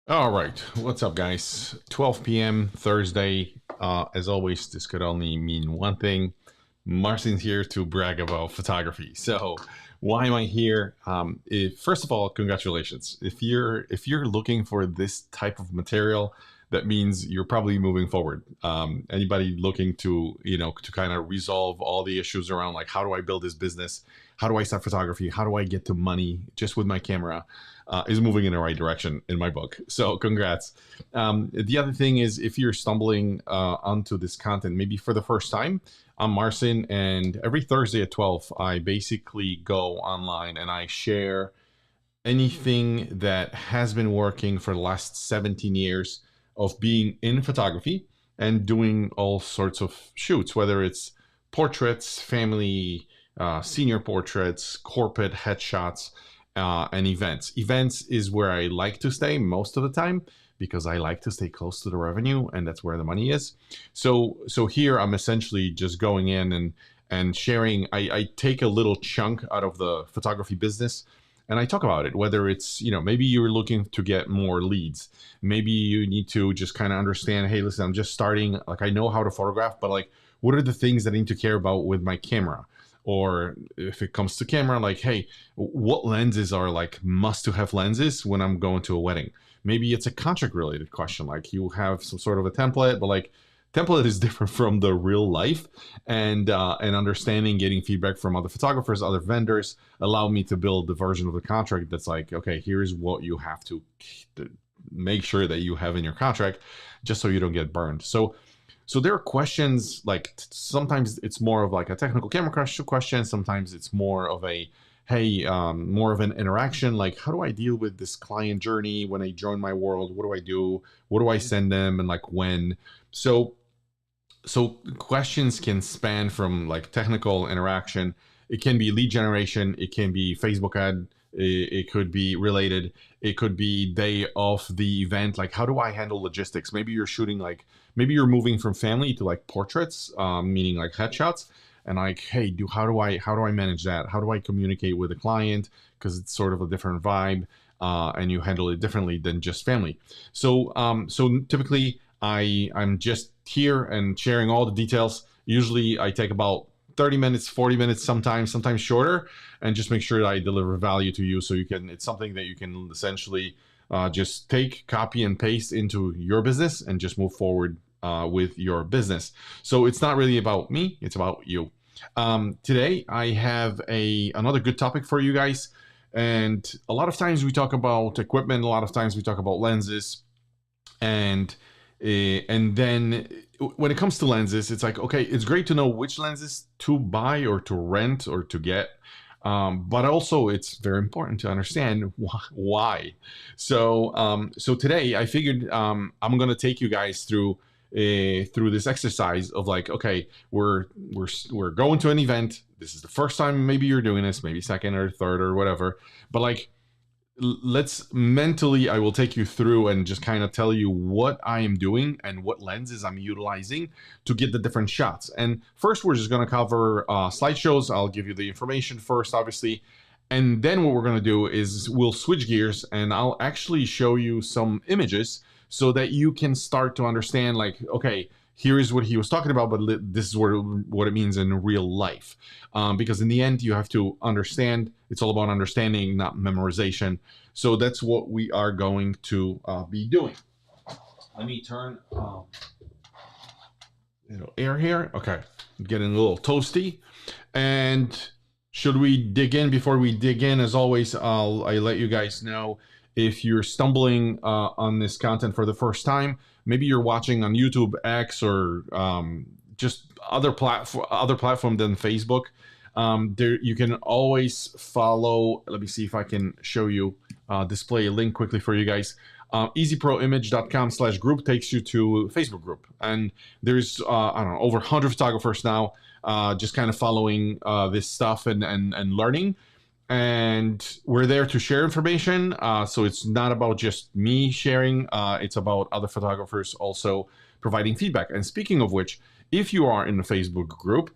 All right, what's up, guys? 12 p.m. Thursday. As always, this could only mean one thing. Marcin's here to brag about photography. So, why am I here? First of all, congratulations. If you're looking for this type of material, that means you're probably moving forward. Anybody looking to to kind of resolve all the issues around like how do I build this business, how do I start photography, how do I get to money just with my camera, is moving in the right direction in my book. So congrats. The other thing is if you're stumbling onto this content, maybe for the first time, I'm Marcin, and every Thursday at 12, I basically go online and I share anything that has been working for the last 17 years of being in photography and doing all sorts of shoots, whether it's portraits, family, senior portraits, corporate headshots, and events. Events is where I like to stay most of the time because I like to stay close to the revenue, and that's where the money is. So here I'm essentially just going in and sharing. I take a little chunk out of the photography business and I talk about it, whether it's, maybe you're looking to get more leads. Maybe you need to just kind of understand, hey, listen, I'm just starting. Like, I know how to photograph, but like, what are the things that I need to care about with my camera? Or if it comes to camera, like, hey, what lenses are like must to have lenses when I'm going to a wedding? Maybe it's a contract related question. Like, you have some sort of a template, but like, template is different from the real life, and understanding, getting feedback from other photographers, other vendors, allow me to build the version of the contract that's like, okay, here's what you have to make sure that you have in your contract, just so you don't get burned. So there are questions like sometimes it's more of like a technical camera question. Sometimes it's more of a hey, more of an interaction. Like, how do I deal with this client journey when they join my world? What do I do? What do I send them? And like when? So questions can span from like technical interaction. It can be lead generation. It can be Facebook ad. It could be related. It could be day of the event. Like, how do I handle logistics? Maybe you're shooting like, maybe you're moving from family to like portraits, meaning like headshots. And like, hey, how do I manage that? How do I communicate with the client? Because it's sort of a different vibe, and you handle it differently than just family. So typically, I'm just here and sharing all the details. Usually, I take about 30 minutes, 40 minutes, sometimes shorter, and just make sure that I deliver value to you. So it's something that you can essentially just take, copy, and paste into your business and just move forward with your business. So it's not really about me; it's about you. Today, I have another good topic for you guys. And a lot of times we talk about equipment. A lot of times we talk about lenses, and and then when it comes to lenses, it's like, okay, it's great to know which lenses to buy or to rent or to get. But also, it's very important to understand why. So today, I figured I'm gonna take you guys through this exercise of like, okay, we're going to an event. This is the first time maybe you're doing this, maybe second or third or whatever. But like, let's mentally, I will take you through and just kind of tell you what I am doing and what lenses I'm utilizing to get the different shots. And first, we're just going to cover slideshows. I'll give you the information first, obviously. And then what we're going to do is we'll switch gears and I'll actually show you some images so that you can start to understand, like, okay, here is what he was talking about, but this is what it means in real life. Because in the end, you have to understand. It's all about understanding, not memorization. So that's what we are going to be doing. Let me turn air here. Okay, getting a little toasty. And should we dig in? Before we dig in, as always, I let you guys know if you're stumbling on this content for the first time. Maybe you're watching on YouTube, X, or just other platform than Facebook. There you can always follow. Let me see if I can show you, display a link quickly for you guys. easyproimage.com/group takes you to Facebook group, and there's I don't know, over 100 photographers now, just kind of following this stuff and learning. And we're there to share information. So it's not about just me sharing. It's about other photographers also providing feedback. And speaking of which, if you are in the Facebook group,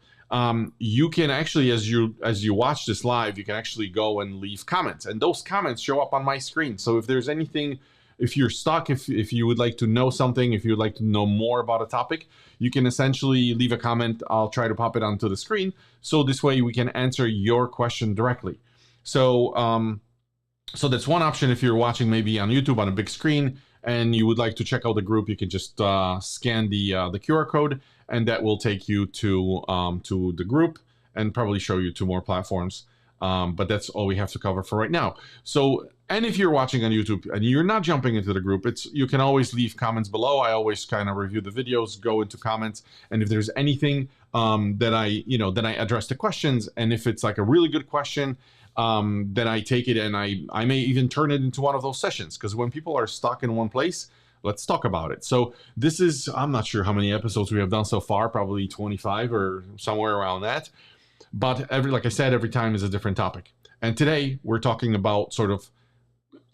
you can actually, as you watch this live, you can actually go and leave comments, and those comments show up on my screen. So if there's anything if you're stuck, if you would like to know something, if you would like to know more about a topic, you can essentially leave a comment. I'll try to pop it onto the screen. So this way we can answer your question directly. So, so that's one option. If you're watching maybe on YouTube on a big screen and you would like to check out the group, you can just scan the QR code, and that will take you to the group and probably show you to more platforms. But that's all we have to cover for right now. So, and if you're watching on YouTube and you're not jumping into the group, you can always leave comments below. I always kind of review the videos, go into comments, and if there's anything that I address the questions, and if it's like a really good question, then I take it and I may even turn it into one of those sessions, because when people are stuck in one place, let's talk about it. So this is, I'm not sure how many episodes we have done so far, probably 25 or somewhere around that. But like I said, every time is a different topic. And today we're talking about sort of,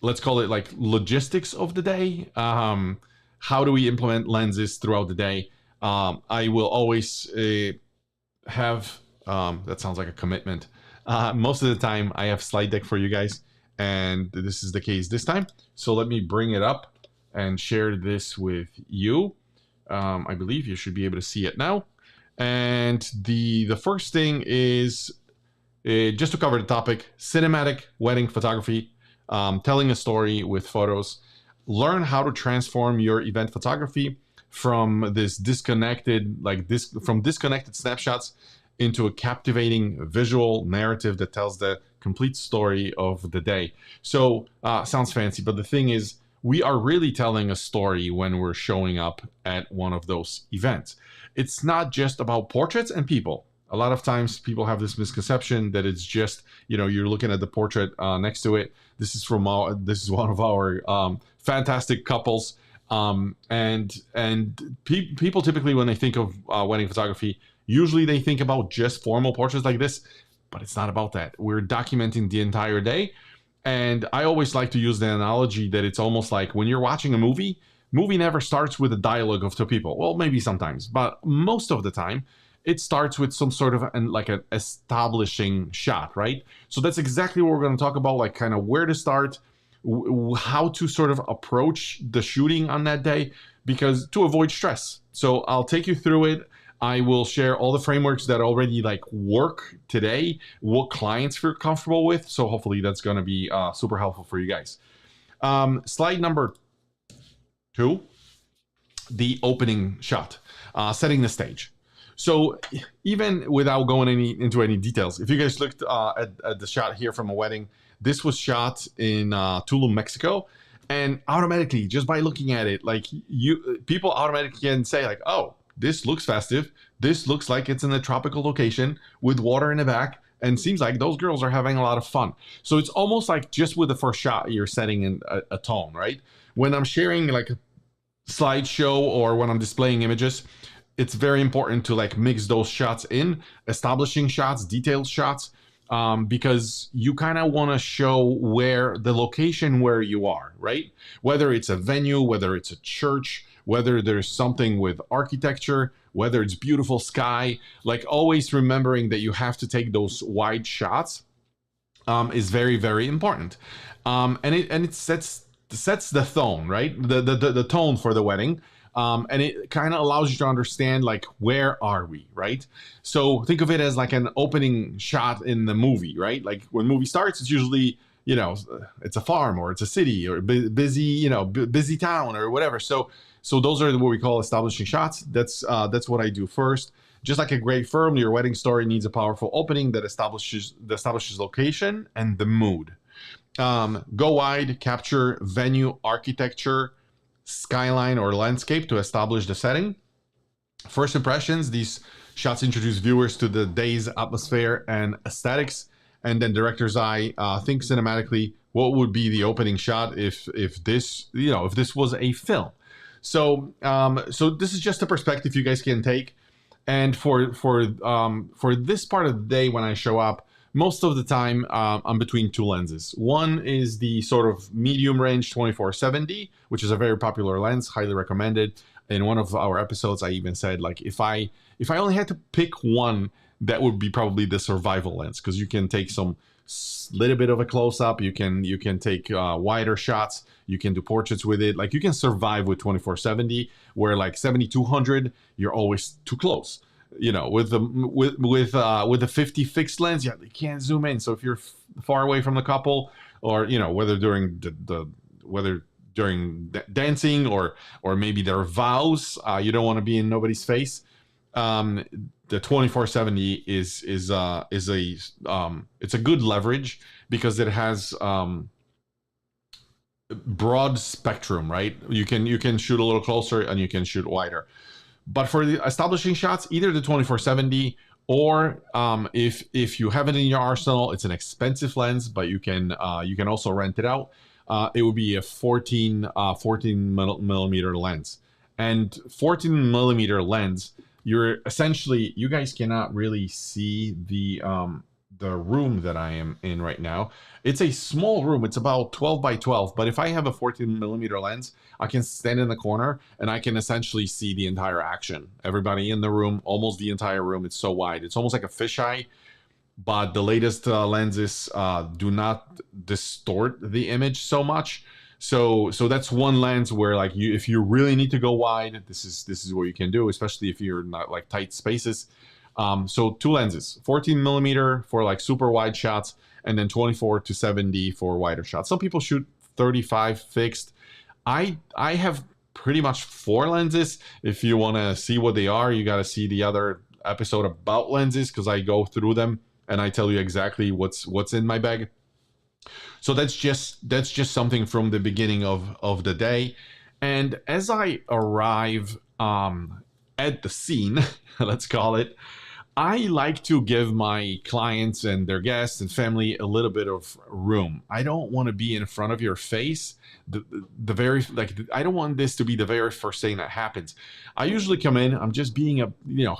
let's call it like logistics of the day. How do we implement lenses throughout the day? I will always have, that sounds like a commitment. Most of the time I have slide deck for you guys, and this is the case this time. So let me bring it up and share this with you. I believe you should be able to see it now. And the first thing is just to cover the topic: cinematic wedding photography, telling a story with photos. Learn how to transform your event photography from disconnected snapshots into a captivating visual narrative that tells the complete story of the day. So sounds fancy, but the thing is, we are really telling a story when we're showing up at one of those events. It's not just about portraits and people. A lot of times people have this misconception that it's just, you're looking at the portrait next to it. This is one of our fantastic couples. People typically, when they think of wedding photography, usually they think about just formal portraits like this, but it's not about that. We're documenting the entire day. And I always like to use the analogy that it's almost like when you're watching a movie never starts with a dialogue of two people. Well, maybe sometimes, but most of the time it starts with some sort of an establishing shot, right? So that's exactly what we're going to talk about, like kind of where to start, how to sort of approach the shooting on that day, because to avoid stress. So I'll take you through it. I will share all the frameworks that already work today, what clients feel comfortable with. So hopefully that's going to be super helpful for you guys. Slide number 2, the opening shot, setting the stage. So even without going into any details, if you guys looked at the shot here from a wedding, this was shot in Tulum, Mexico. And automatically, just by looking at it, people automatically can say oh, this looks festive. This looks like it's in a tropical location with water in the back, and seems like those girls are having a lot of fun. So it's almost like just with the first shot, you're setting in a tone, right? When I'm sharing a slideshow or when I'm displaying images, it's very important to mix those shots in, establishing shots, detailed shots, because you kind of want to show where the location where you are, right? Whether it's a venue, whether it's a church, whether there's something with architecture, whether it's beautiful sky, always remembering that you have to take those wide shots is very, very important. And it sets the tone, right? The tone for the wedding. And it kind of allows you to understand where are we, right? So think of it as an opening shot in the movie, right? When the movie starts, it's usually, it's a farm or it's a city or busy, busy town or whatever. So those are what we call establishing shots. That's what I do first. Just like a great film, your wedding story needs a powerful opening that establishes location and the mood. Go wide, capture venue, architecture, skyline, or landscape to establish the setting. First impressions, these shots introduce viewers to the day's atmosphere and aesthetics. And then director's eye, think cinematically, what would be the opening shot if this was a film? So this is just a perspective you guys can take. And for this part of the day when I show up, most of the time I'm between two lenses. One is the sort of medium range 24-70, which is a very popular lens, highly recommended. In one of our episodes, I even said if I only had to pick one, that would be probably the survival lens, because you can take some little bit of a close up. You can take wider shots. You can do portraits with it. Like you can survive with 24-70, where like 7200, you're always too close. You know, with the 50 fixed lens, you can't zoom in. So if you're far away from the couple, or you know, whether during dancing or maybe their vows, you don't want to be in nobody's face. The 24-70 is it's a good leverage because it has broad spectrum, right? You can shoot a little closer and you can shoot wider. But for the establishing shots, either the 24-70 or if you have it in your arsenal, it's an expensive lens, but you can also rent it out. It would be a 14 millimeter lens, and 14 millimeter lens. You guys cannot really see the room that I am in right now. It's a small room. It's about 12 by 12. But if I have a 14 millimeter lens, I can stand in the corner and I can essentially see the entire action. Everybody in the room, almost the entire room. It's so wide. It's almost like a fisheye. But the latest lenses do not distort the image so much. So that's one lens where like if you really need to go wide, this is what you can do, especially if you're not like tight spaces. So two lenses, 14 millimeter for like super wide shots, and then 24-70 for wider shots. Some people shoot 35 fixed. I have pretty much 4 lenses. If you want to see what they are, you got to see the other episode about lenses, because I go through them and I tell you exactly what's in my bag. So that's just something from the beginning of the day. And as I arrive at the scene, let's call it, I like to give my clients and their guests and family a little bit of room. I don't want to be in front of your face. I don't want this to be the very first thing that happens. I usually come in, I'm just being a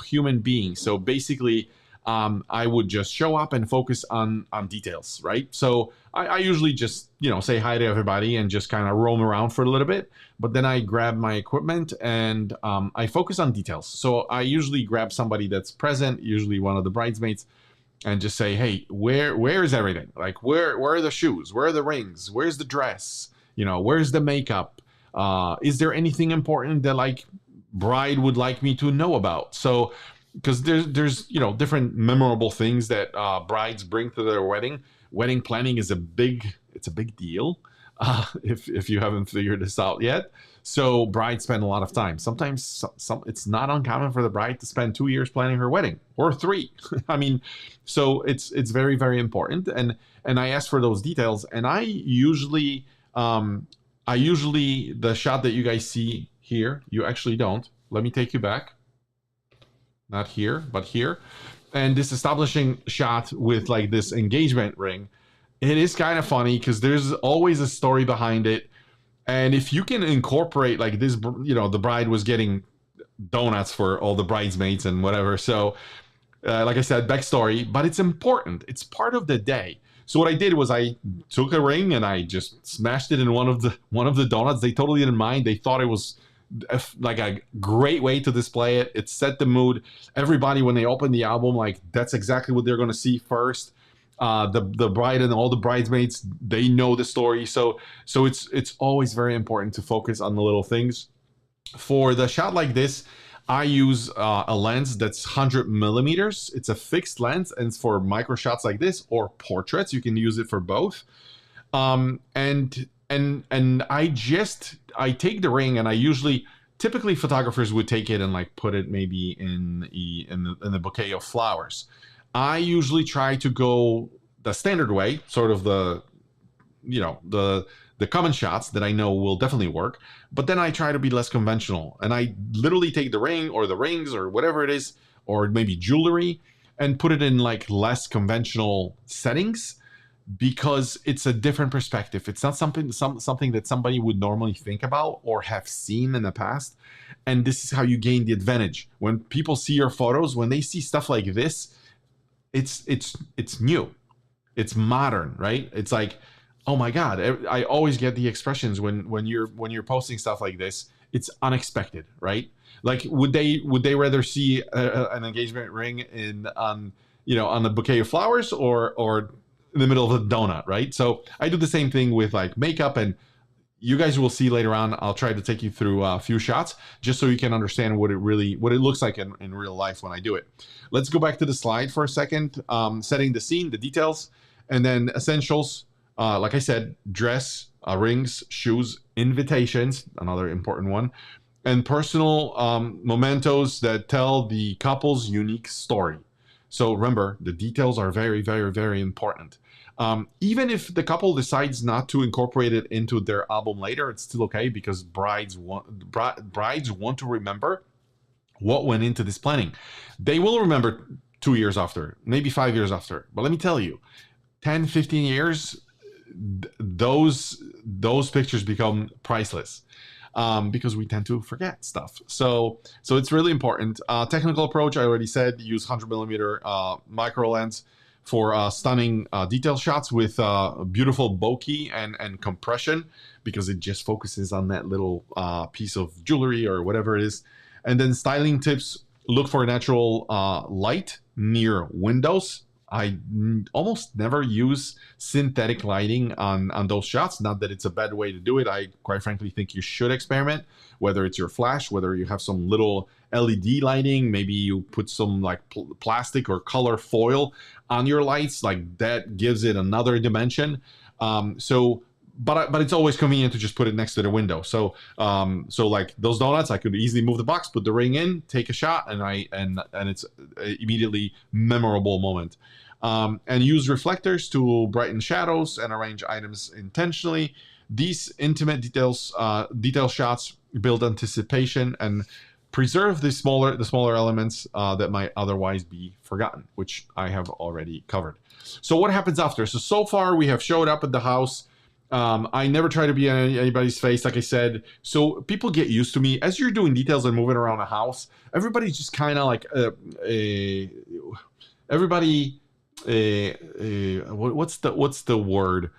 human being. So basically, I would just show up and focus on details, right? So I usually just, say hi to everybody and just kind of roam around for a little bit. But then I grab my equipment and I focus on details. So I usually grab somebody that's present, usually one of the bridesmaids, and just say, hey, where is everything? Like, where are the shoes? Where are the rings? Where's the dress? Where's the makeup? Is there anything important that like bride would like me to know about? So because there's different memorable things that brides bring to their wedding. Wedding planning is a big deal if you haven't figured this out yet. So brides spend a lot of time. Sometimes it's not uncommon for the bride to spend 2 years planning her wedding, or 3. I mean, so it's very, very important. And I ask for those details. And I usually the shot that you guys see here, you actually don't. Let me take you back. Not here, but here. And this establishing shot with like this engagement ring, it is kind of funny because there's always a story behind it. And if you can incorporate like this, the bride was getting donuts for all the bridesmaids and whatever. So like I said, backstory, but it's important. It's part of the day. So what I did was I took a ring and I just smashed it in one of the donuts. They totally didn't mind. They thought it was like a great way to display it. It set the mood. Everybody, when they open the album, like that's exactly what they're going to see first. The bride and all the bridesmaids, they know the story. So it's always very important to focus on the little things. For the shot like this, I use a lens that's 100 millimeters. It's a fixed lens, and for micro shots like this or portraits, you can use it for both. And I take the ring, and I typically photographers would take it and like put it maybe in the bouquet of flowers. I usually try to go the standard way, sort of the common shots that I know will definitely work, but then I try to be less conventional, and I literally take the ring or the rings or whatever it is, or maybe jewelry, and put it in like less conventional settings, because it's a different perspective. It's not something that somebody would normally think about or have seen in the past. And this is how you gain the advantage. When people see your photos, when they see stuff like this, it's new. It's modern, right? It's like, oh my God. I always get the expressions when you're posting stuff like this. It's unexpected, right? Like, would they rather see an engagement ring on the bouquet of flowers or in the middle of the donut, right? So I do the same thing with like makeup, and you guys will see later on. I'll try to take you through a few shots just so you can understand what it looks like in real life when I do it. Let's go back to the slide for a second. Setting the scene, the details, and then essentials. Like I said, dress, rings, shoes, invitations, another important one, and personal mementos that tell the couple's unique story. So remember, the details are very, very, very important. Even if the couple decides not to incorporate it into their album later, it's still okay, because brides want to remember what went into this planning. They will remember 2 years after, maybe 5 years after. But let me tell you, 10, 15 years, those pictures become priceless. Because we tend to forget stuff. So it's really important. Technical approach, I already said, use 100mm micro lens for stunning detail shots with beautiful bokeh and compression, because it just focuses on that little piece of jewelry or whatever it is. And then styling tips, look for natural light near windows. I almost never use synthetic lighting on those shots. Not that it's a bad way to do it. I quite frankly think you should experiment, whether it's your flash, whether you have some little LED lighting, maybe you put some like plastic or color foil on your lights, like that gives it another dimension. But it's always convenient to just put it next to the window. So like those donuts, I could easily move the box, put the ring in, take a shot, and it's immediately memorable moment. And use reflectors to brighten shadows and arrange items intentionally. These intimate detail shots build anticipation and preserve the smaller elements that might otherwise be forgotten, which I have already covered. So what happens after? So far we have showed up at the house. I never try to be on anybody's face, like I said. So people get used to me. As you're doing details and moving around the house, everybody's just kind of like what's the word?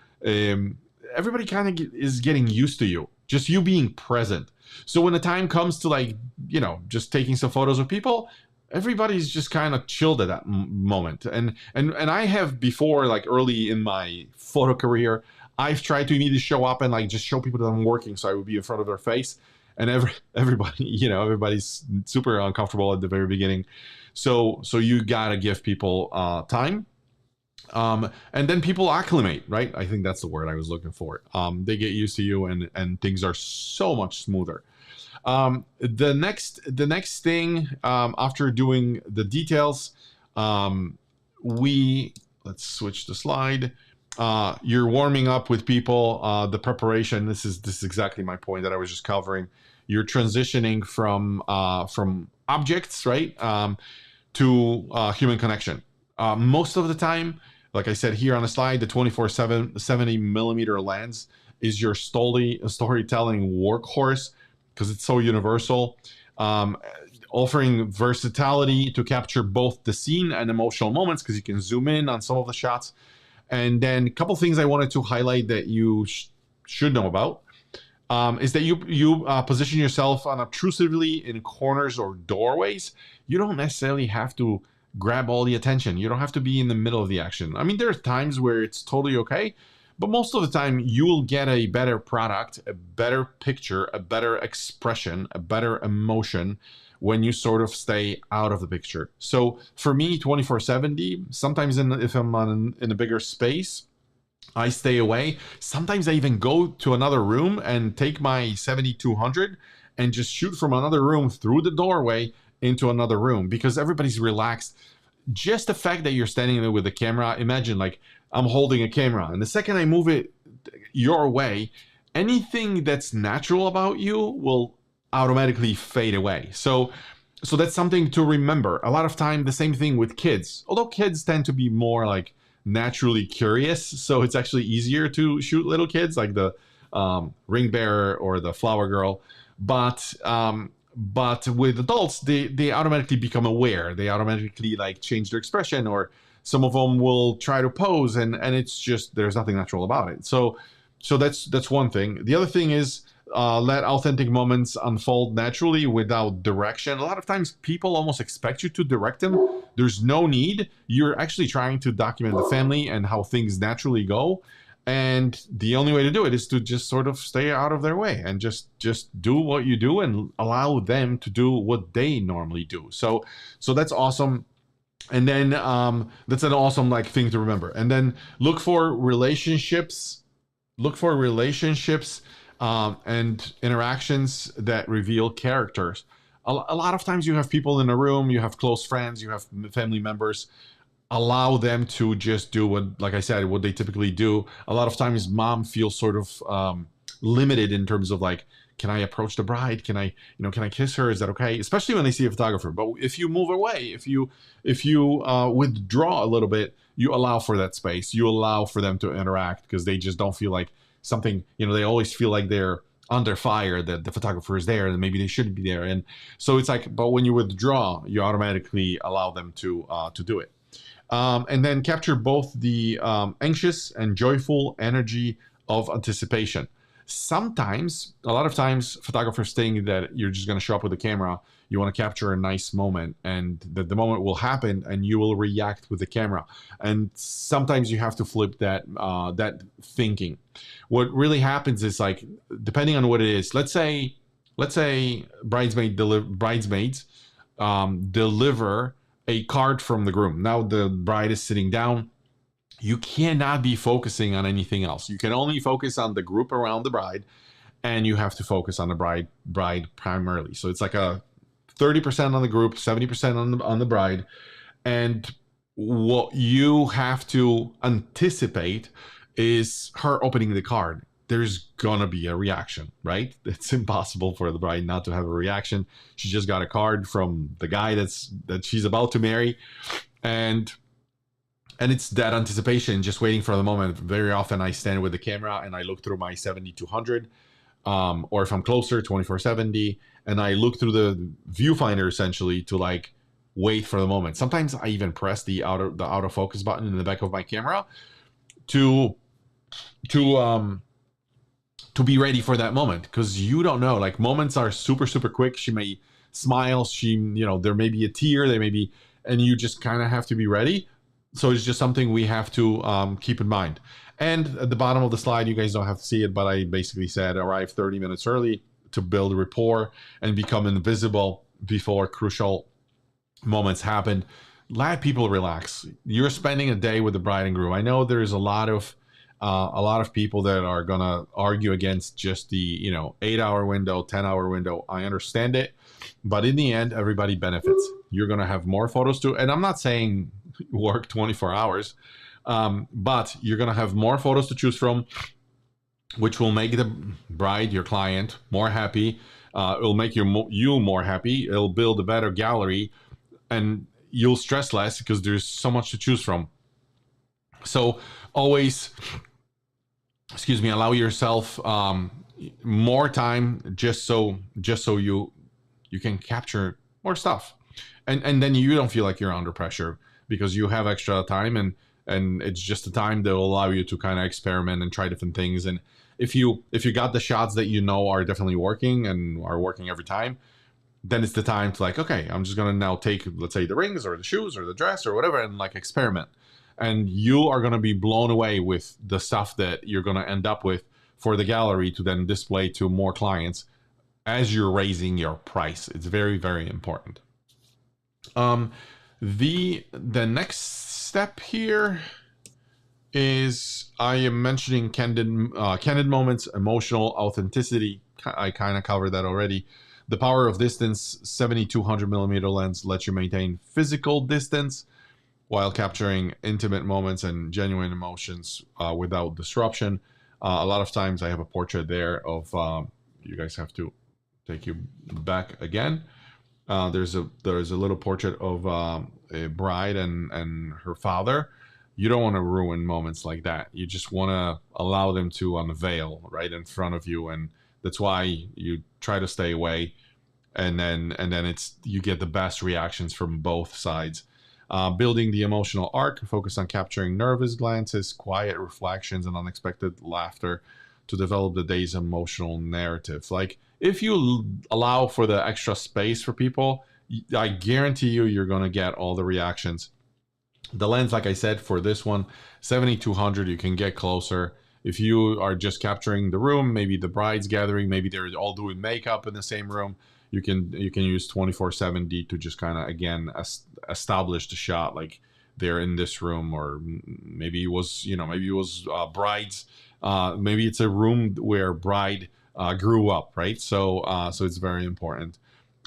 Everybody kind of is getting used to you, just you being present. So when the time comes to, like, you know, just taking some photos of people, everybody's just kind of chilled at that moment. And I have before, like early in my photo career, I've tried to immediately show up and like just show people that I'm working, so I would be in front of their face, and everybody, you know, everybody's super uncomfortable at the very beginning. So you gotta give people time, and then people acclimate, right? I think that's the word I was looking for. They get used to you, and things are so much smoother. The next thing, after doing the details, let's switch the slide. You're warming up with people, the preparation. This is exactly my point that I was just covering. You're transitioning from objects, right, to human connection. Most of the time, like I said here on the slide, the 24/7 70mm lens is your storytelling workhorse, because it's so universal, offering versatility to capture both the scene and emotional moments, because you can zoom in on some of the shots. And then a couple things I wanted to highlight that you should know about is that you position yourself unobtrusively in corners or doorways. You don't necessarily have to grab all the attention. You don't have to be in the middle of the action. I mean, there are times where it's totally okay, but most of the time you'll get a better product, a better picture, a better expression, a better emotion when you sort of stay out of the picture. So for me, 24/70, sometimes if I'm in a bigger space, I stay away. Sometimes I even go to another room and take my 7200 and just shoot from another room through the doorway into another room, because everybody's relaxed. Just the fact that you're standing there with the camera, imagine like I'm holding a camera, and the second I move it your way, anything that's natural about you will automatically fade away. So that's something to remember. A lot of time, the same thing with kids. Although kids tend to be more like naturally curious, so it's actually easier to shoot little kids, like the ring bearer or the flower girl. But with adults, they automatically become aware. They automatically like change their expression, or some of them will try to pose, and it's just, there's nothing natural about it. So that's one thing. The other thing is, let authentic moments unfold naturally without direction. A lot of times people almost expect you to direct them. there's no need. You're actually trying to document the family and how things naturally go. And the only way to do it is to just sort of stay out of their way and just do what you do and allow them to do what they normally do. So that's awesome. And then that's an awesome like thing to remember. And then look for relationships and interactions that reveal characters. A lot of times you have people in a room, you have close friends, you have family members. Allow them to just do what, like I said, what they typically do. A lot of times mom feels sort of limited in terms of like, can I approach the bride? Can I kiss her? Is that okay? Especially when they see a photographer. But if you move away, if you withdraw a little bit, you allow for that space. You allow for them to interact because they just don't feel like something, they always feel like they're under fire, that the photographer is there and maybe they shouldn't be there. And so it's like, but when you withdraw, you automatically allow them to do it. And then capture both the anxious and joyful energy of anticipation. Sometimes, a lot of times, photographers think that you're just going to show up with a camera. You want to capture a nice moment, and that the moment will happen, and you will react with the camera. And sometimes you have to flip that thinking. What really happens is, like, depending on what it is. Let's say bridesmaids deliver a card from the groom. Now the bride is sitting down. You cannot be focusing on anything else. You can only focus on the group around the bride, and you have to focus on the bride primarily. So it's like a 30% on the group, 70% on the bride. And what you have to anticipate is her opening the card. There's gonna be a reaction, right? It's impossible for the bride not to have a reaction. She just got a card from the guy that she's about to marry, and it's that anticipation, just waiting for the moment. Very often I stand with the camera and I look through my 70-200, or if I'm closer, 24-70, and I look through the viewfinder essentially to like wait for the moment. Sometimes I even press the autofocus button in the back of my camera to be ready for that moment, because you don't know, like moments are super, super quick. She may smile, there may be a tear, and you just kind of have to be ready. So it's just something we have to keep in mind. And at the bottom of the slide, you guys don't have to see it, but I basically said arrive 30 minutes early to build rapport and become invisible before crucial moments happen. Let people relax. You're spending a day with the bride and groom. I know there's a lot of people that are gonna argue against just the 8-hour window, 10-hour window. I understand it, but in the end, everybody benefits. You're gonna have more photos too, and I'm not saying work 24 hours, but you're gonna have more photos to choose from, which will make the bride, your client, more happy. It'll make you more happy. It'll build a better gallery, and you'll stress less because there's so much to choose from. So always, allow yourself more time just so you can capture more stuff, and then you don't feel like you're under pressure because you have extra time, and it's just a time that will allow you to kind of experiment and try different things. And if you got the shots that are definitely working and are working every time, then it's the time to like, okay, I'm just gonna now take, let's say, the rings or the shoes or the dress or whatever, and like experiment. And you are going to be blown away with the stuff that you're going to end up with for the gallery to then display to more clients as you're raising your price. It's very, very important. The next step here is I am mentioning candid moments, emotional authenticity. I kind of covered that already. The power of distance. 70-200 millimeter lens lets you maintain physical distance while capturing intimate moments and genuine emotions without disruption. A lot of times I have a portrait there of, you guys have to take you back again. There's a little portrait of a bride and her father. You don't want to ruin moments like that. You just want to allow them to unveil right in front of you, and that's why you try to stay away. And then you get the best reactions from both sides. Building the emotional arc, focus on capturing nervous glances, quiet reflections, and unexpected laughter to develop the day's emotional narrative. Like, if you allow for the extra space for people, I guarantee you, you're going to get all the reactions. The lens, like I said, for this one, 7200, you can get closer. If you are just capturing the room, maybe the bride's gathering, maybe they're all doing makeup in the same room, you can use 24/7D to just kind of, again, establish the shot, like they're in this room, or maybe it was, bride's, maybe it's a room where bride grew up, right? So so it's very important.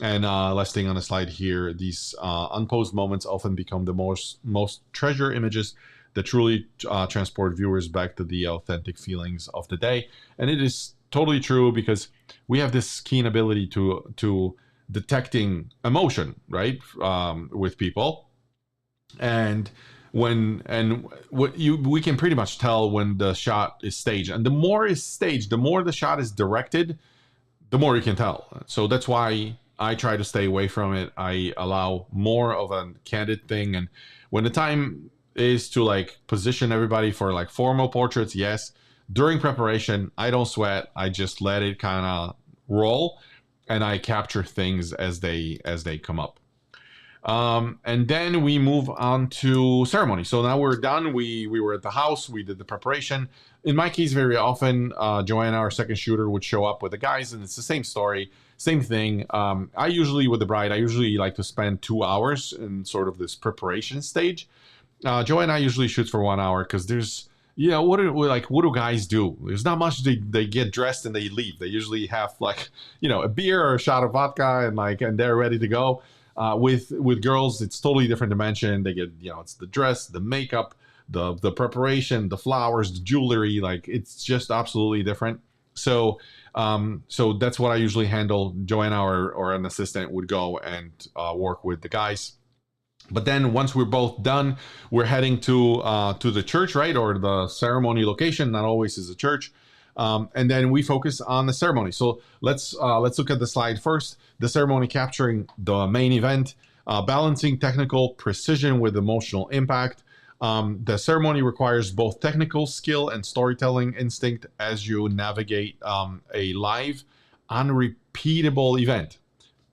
And last thing on the slide here, these unposed moments often become the most treasured images that truly transport viewers back to the authentic feelings of the day. And it is totally true, because we have this keen ability to detecting emotion, right, with people. And we can pretty much tell when the shot is staged. And the more is staged, the more the shot is directed, the more you can tell. So that's why I try to stay away from it. I allow more of a candid thing. And when the time is to like position everybody for like formal portraits, yes. During preparation, I don't sweat. I just let it kind of roll, and I capture things as they come up. And then we move on to ceremony. So now we're done. We were at the house. We did the preparation. In my case, very often, Joanna, our second shooter, would show up with the guys, and it's the same story, same thing. I usually, with the bride, I usually like to spend 2 hours in sort of this preparation stage. Joanna usually shoots for 1 hour, because there's, what do guys do? There's not much. They get dressed and they leave. They usually have like, a beer or a shot of vodka, and they're ready to go. With girls, it's totally different dimension. They get, it's the dress, the makeup, the preparation, the flowers, the jewelry. Like, it's just absolutely different. So so that's what I usually handle. Joanna or an assistant would go and work with the guys. But then once we're both done, we're heading to the church, right, or the ceremony location. Not always is a church. And then we focus on the ceremony. So let's look at the slide first. The ceremony capturing the main event, balancing technical precision with emotional impact. The ceremony requires both technical skill and storytelling instinct as you navigate a live, unrepeatable event.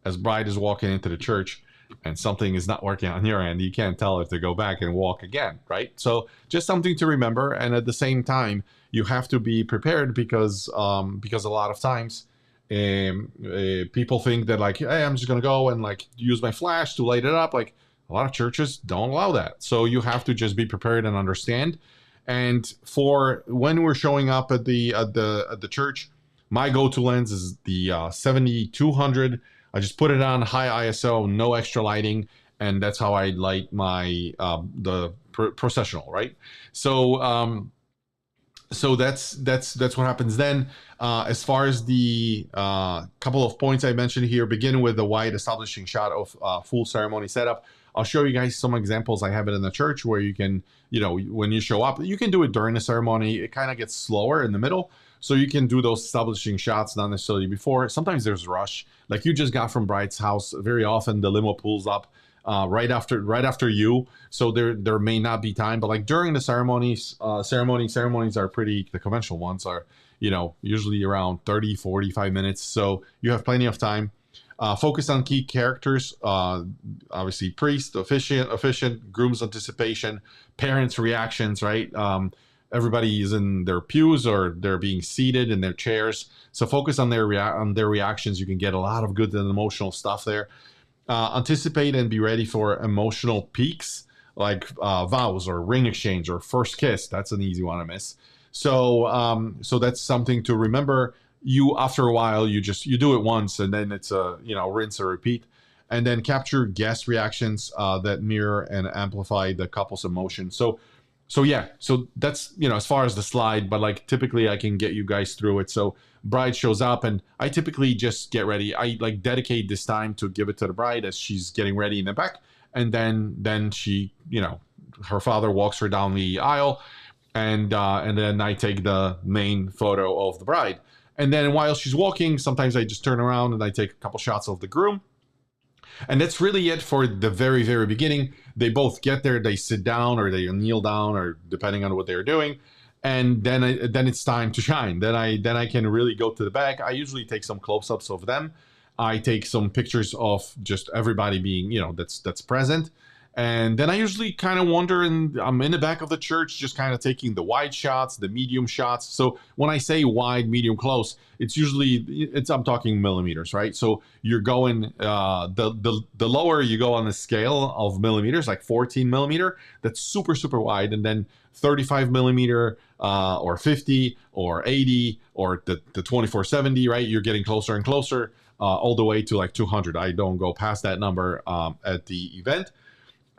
As bride is walking into the church and something is not working on your end, you can't tell if to go back and walk again, right? So just something to remember. And at the same time, you have to be prepared, because a lot of times people think that like, hey, I'm just gonna go and like use my flash to light it up. Like, a lot of churches don't allow that. So you have to just be prepared and understand. And for when we're showing up at the church, my go-to lens is the 7200. I just put it on high ISO, no extra lighting, and that's how I light my the processional, right? So so that's what happens then. As far as the couple of points I mentioned here, begin with the wide establishing shot of full ceremony setup. I'll show you guys some examples. I have it in the church where you can, when you show up, you can do it during the ceremony. It kind of gets slower in the middle. So you can do those establishing shots, not necessarily before. Sometimes there's rush. Like you just got from bride's house. Very often the limo pulls up right after you. So there may not be time, but like during the ceremonies are pretty, the conventional ones are, usually around 30, 45 minutes. So you have plenty of time. Focus on key characters, obviously priest, officiant, groom's anticipation, parents' reactions, right? Everybody is in their pews or they're being seated in their chairs. So focus on their reactions. You can get a lot of good and emotional stuff there. Anticipate and be ready for emotional peaks like vows or ring exchange or first kiss. That's an easy one to miss. So so that's something to remember. After a while, you do it once and then it's a rinse or repeat. And then capture guest reactions that mirror and amplify the couple's emotion. So yeah, so that's, as far as the slide, but like typically I can get you guys through it. So bride shows up and I typically just get ready. I like dedicate this time to give it to the bride as she's getting ready in the back. And then she, her father walks her down the aisle and then I take the main photo of the bride. And then while she's walking, sometimes I just turn around and I take a couple shots of the groom. And that's really it for the very, very beginning. They both get there, they sit down or they kneel down or depending on what they're doing. And then it's time to shine. Then I can really go to the back. I usually take some close-ups of them. I take some pictures of just everybody being, that's present. And then I usually kind of wander, and I'm in the back of the church, just kind of taking the wide shots, the medium shots. So when I say wide, medium, close, I'm talking millimeters, right? So you're going the lower you go on the scale of millimeters, like 14 millimeter, that's super, super wide, and then 35 millimeter or 50 or 80 or the 2470, right? You're getting closer and closer all the way to like 200. I don't go past that number at the event.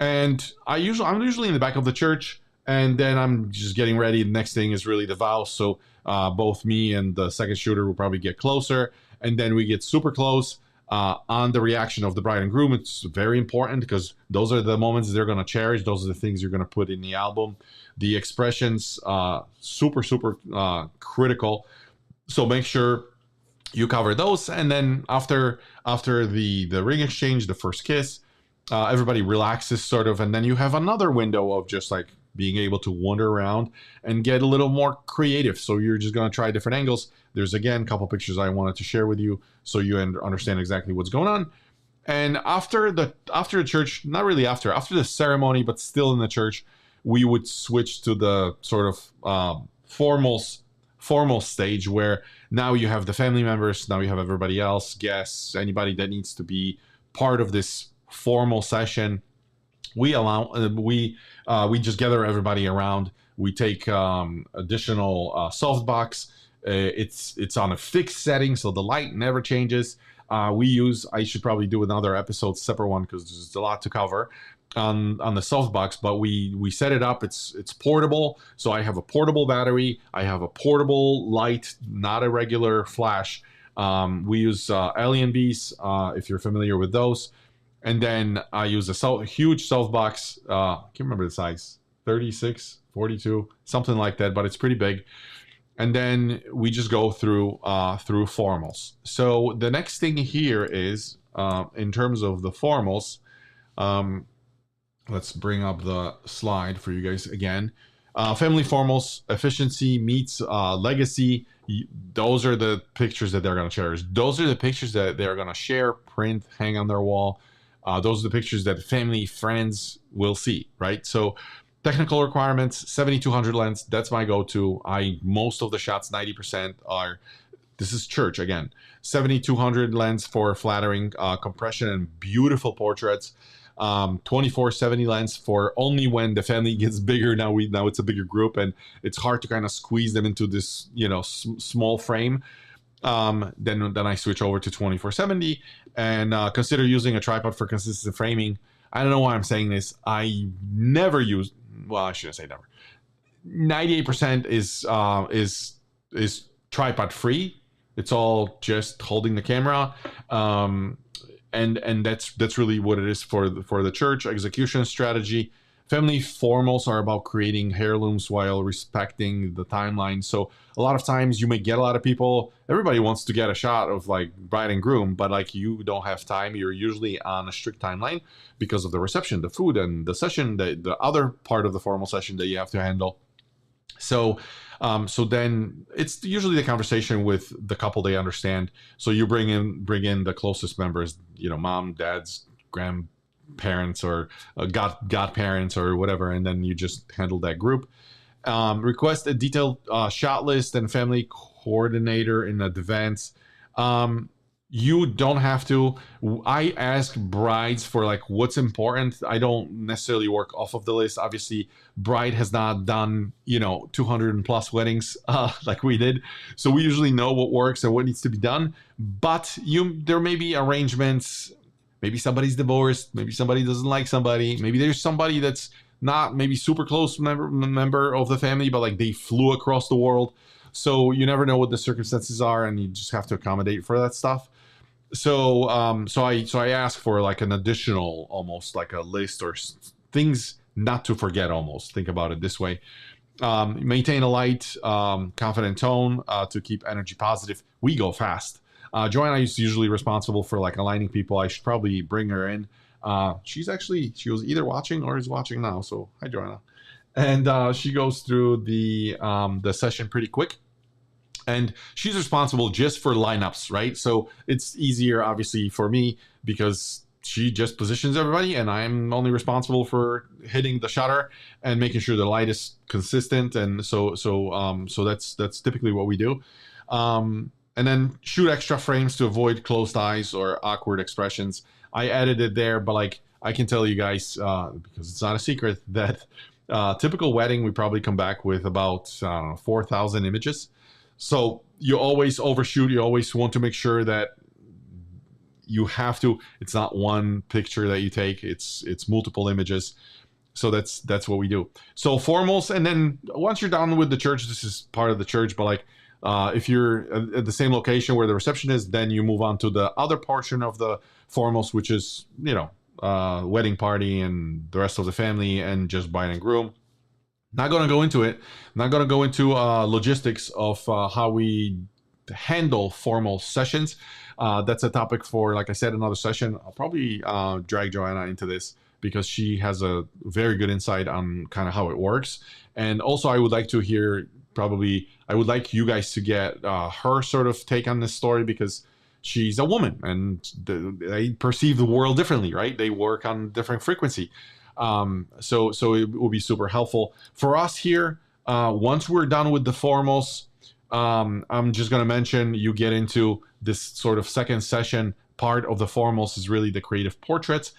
And I'm usually in the back of the church, and then I'm just getting ready. The next thing is really the vows. So both me and the second shooter will probably get closer, and then we get super close on the reaction of the bride and groom. It's very important because those are the moments they're going to cherish. Those are the things you're going to put in the album. The expressions, super, super critical. So make sure you cover those. And then after the ring exchange, the first kiss, everybody relaxes sort of, and then you have another window of just like being able to wander around and get a little more creative. So you're just going to try different angles. There's again a couple pictures I wanted to share with you so you understand exactly what's going on. And after the church, not really after the ceremony, but still in the church, we would switch to the sort of formal stage where now you have the family members, now you have everybody else, guests, anybody that needs to be part of this formal session. We just gather everybody around. We take additional softbox. It's on a fixed setting, so the light never changes. I should probably do another episode, separate one, because there's a lot to cover on the softbox. But we set it up. It's portable, so I have a portable battery. I have a portable light, not a regular flash. We use Alien Bees, if you're familiar with those. And then I use a huge softbox. I can't remember the size, 36, 42, something like that, but it's pretty big. And then we just go through formals. So the next thing here is, in terms of the formals, let's bring up the slide for you guys again. Family formals, efficiency meets legacy. Those are the pictures that they're going to cherish. Those are the pictures that they're going to share, print, hang on their wall. Those are the pictures that family, friends will see, right? So technical requirements, 7200 lens, that's my go-to. Most of the shots, 90% are, this is church again, 7200 lens for flattering compression and beautiful portraits. 2470 lens for only when the family gets bigger. Now it's a bigger group and it's hard to kind of squeeze them into this, small frame. Then I switch over to 2470 and consider using a tripod for consistent framing. I don't know why I'm saying this. I never use, well, I shouldn't say never. 98% is tripod free. It's all just holding the camera. And that's really what it is for the church. Execution strategy. Family formals are about creating heirlooms while respecting the timeline. So a lot of times you may get a lot of people. Everybody wants to get a shot of like bride and groom, but like you don't have time. You're usually on a strict timeline because of the reception, the food, and the session, the other part of the formal session that you have to handle. So then it's usually the conversation with the couple they understand. So you bring in the closest members, mom, dads, grandparents, or godparents or whatever, and then you just handle that group. Request a detailed shot list and family coordinator in advance. You don't have to. I ask brides for like what's important. I don't necessarily work off of the list. Obviously, bride has not done 200 and plus weddings like we did, so we usually know what works and what needs to be done. But there may be arrangements. Maybe somebody's divorced. Maybe somebody doesn't like somebody. Maybe there's somebody that's not maybe super close member of the family, but like they flew across the world. So you never know what the circumstances are, and you just have to accommodate for that stuff. So I ask for like an additional, almost like a list or things not to forget. Almost think about it this way: maintain a light, confident tone to keep energy positive. We go fast. Joanna is usually responsible for like aligning people. I should probably bring her in. She was either watching or is watching now. So hi, Joanna. And she goes through the session pretty quick. And she's responsible just for lineups, right? So it's easier, obviously, for me because she just positions everybody, and I'm only responsible for hitting the shutter and making sure the light is consistent. And so that's typically what we do. And then shoot extra frames to avoid closed eyes or awkward expressions. I added it there, but like I can tell you guys, because it's not a secret, that typical wedding we probably come back with about 4,000 images. So you always overshoot. You always want to make sure that you have to. It's not one picture that you take. It's multiple images. So that's what we do. So formals, and then once you're done with the church, this is part of the church. But like if you're at the same location where the reception is, then you move on to the other portion of the formals, which is wedding party and the rest of the family and just bride and groom. Not going to go into it. Not going to go into logistics of how we handle formal sessions. That's a topic for, like I said, another session. I'll probably drag Joanna into this because she has a very good insight on kind of how it works. And also, I would like to hear, I would like you guys to get her sort of take on this story, because she's a woman and they perceive the world differently, right? They work on different frequency. So it will be super helpful for us here. Once we're done with the formals, I'm just going to mention you get into this sort of second session. Part of the formals is really the creative portraits.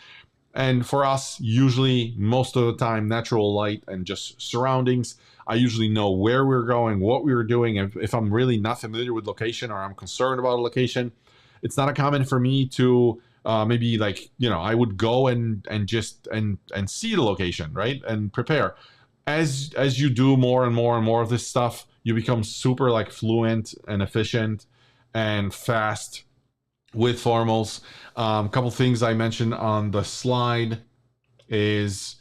And for us, usually most of the time, natural light and just surroundings. I usually know where we're going, what we were doing. If I'm really not familiar with location or I'm concerned about a location, it's not uncommon for me to maybe I would go and just see the location, right? And prepare. As you do more and more and more of this stuff, you become super fluent and efficient and fast with formals. A couple things I mentioned on the slide is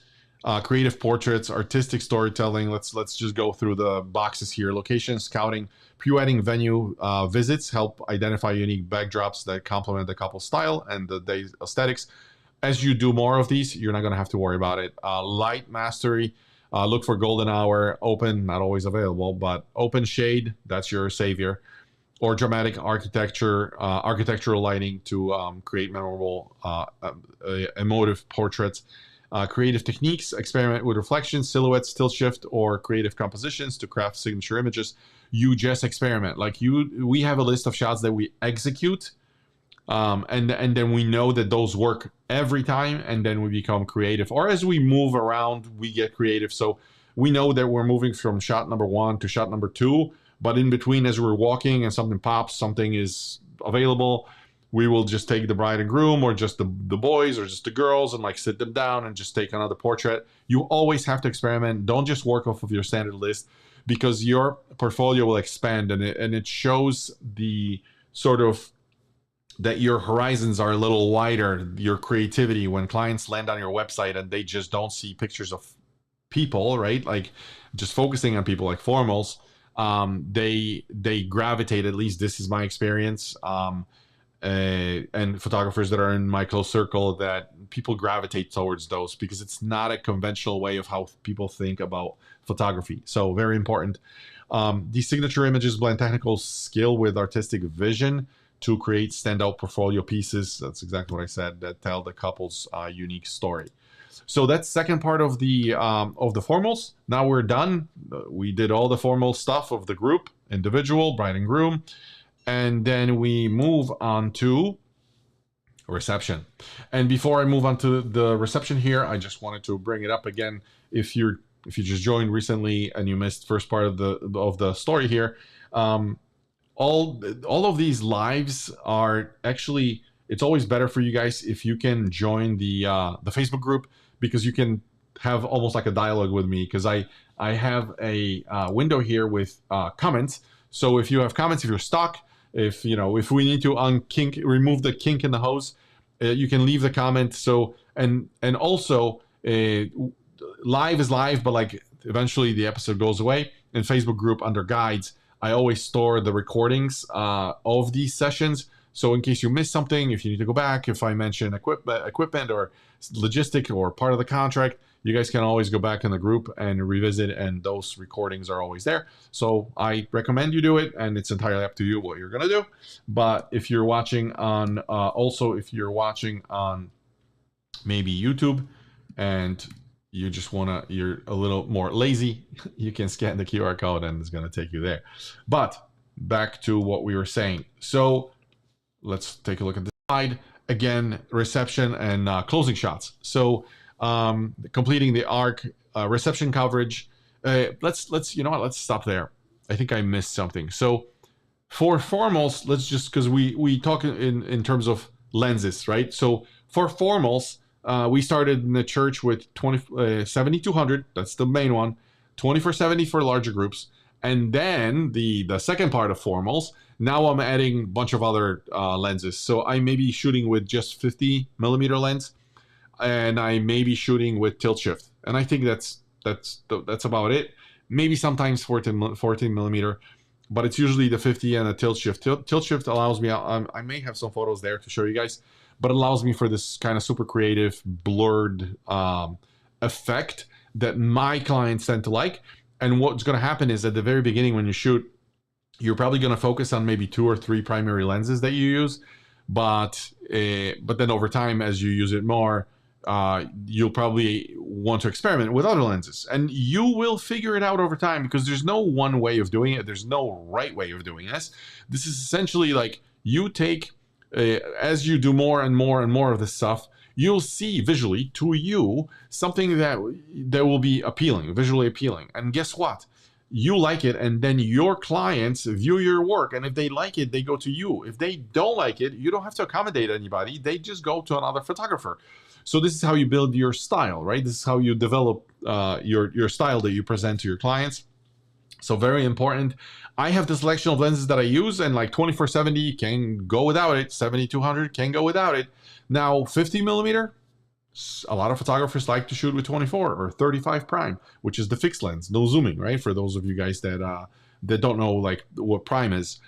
creative portraits, artistic storytelling. Let's just go through the boxes here. Location scouting, pre-wedding venue visits help identify unique backdrops that complement the couple's style and the day's aesthetics. As you do more of these, you're not going to have to worry about it. Light mastery. Look for golden hour, open, not always available, but open shade, that's your savior. Or dramatic architectural lighting to create memorable, emotive portraits. Creative techniques, experiment with reflections, silhouettes, tilt shift, or creative compositions to craft signature images. You just experiment. We have a list of shots that we execute, and then we know that those work every time, and then we become creative. Or as we move around, we get creative. So we know that we're moving from shot number 1 to shot number 2, but in between, as we're walking and something pops, something is available, we will just take the bride and groom or just the boys or just the girls and sit them down and just take another portrait. You always have to experiment. Don't just work off of your standard list, because your portfolio will expand, and it shows the sort of that your horizons are a little wider, your creativity. When clients land on your website and they just don't see pictures of people, right? Just focusing on people like formals, they gravitate, at least this is my experience, and photographers that are in my close circle, that people gravitate towards those because it's not a conventional way of how people think about photography. So very important. These signature images blend technical skill with artistic vision to create standout portfolio pieces. That's exactly what I said, that tell the couple's unique story. So that's second part of the formals. Now we're done. We did all the formal stuff of the group, individual, bride and groom, and then we move on to reception. And before I move on to the reception here, I just wanted to bring it up again. If you just joined recently and you missed first part of the story here, all of these lives are actually, it's always better for you guys if you can join the Facebook group, because you can have almost like a dialogue with me, because I have a window here with comments. So if you have comments, if you're stuck, if we need to remove the kink in the hose, you can leave the comment. So and also live is live, but eventually the episode goes away. In Facebook group under guides, I always store the recordings of these sessions. So in case you miss something, if you need to go back, if I mention equipment or logistic or part of the contract, you guys can always go back in the group and revisit, and those recordings are always there. So I recommend you do it, and it's entirely up to you what you're gonna do. But if you're watching on, also if you're watching on maybe YouTube and you just you're a little more lazy, you can scan the QR code and it's gonna take you there. But back to what we were saying. So let's take a look at the slide. Again, reception and closing shots. So completing the arc, reception coverage. Let's you know what? Let's stop there. I think I missed something. So for formals, let's just, because we talk in terms of lenses, right? So for formals, we started in the church with 7200. That's the main one. 2470 for larger groups, and then the second part of formals. Now I'm adding a bunch of other lenses. So I may be shooting with just 50 millimeter lens, and I may be shooting with tilt shift. And I think that's about it. Maybe sometimes 14 millimeter, but it's usually the 50 and a tilt shift. Tilt shift allows me, I may have some photos there to show you guys, but it allows me for this kind of super creative blurred effect that my clients tend to like. And what's going to happen is at the very beginning when you shoot, you're probably going to focus on maybe 2 or 3 primary lenses that you use, but then over time, as you use it more, you'll probably want to experiment with other lenses, and you will figure it out over time, because there's no one way of doing it. There's no right way of doing this. This is essentially like you take, as you do more and more and more of this stuff, you'll see visually to you something that will be appealing, visually appealing. And guess what? You like it, and then your clients view your work, and if they like it, they go to you. If they don't like it, you don't have to accommodate anybody. They just go to another photographer. So this is how you build your style, right? This is how you develop your style that you present to your clients. So very important. I have the selection of lenses that I use, and like 2470 can go without it. 7200 can go without it. Now 50 millimeter, a lot of photographers like to shoot with 24 or 35 prime, which is the fixed lens, no zooming, right? For those of you guys that don't know like what prime is.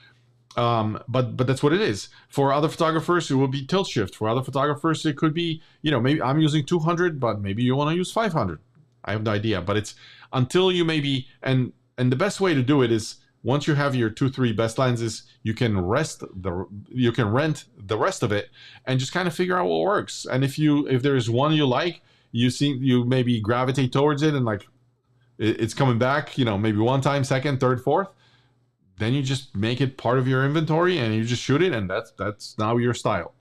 But that's what it is. For other photographers, it will be tilt shift. For other photographers, it could be, maybe I'm using 200, but maybe you want to use 500. I have no idea, but it's until you maybe, and the best way to do it is once you have your 2-3 best lenses, you can rent the rest of it and just kind of figure out what works. And if there's one you like, you maybe gravitate towards it, and like it's coming back, maybe one time, second, third, fourth, then you just make it part of your inventory and you just shoot it, and that's now your style.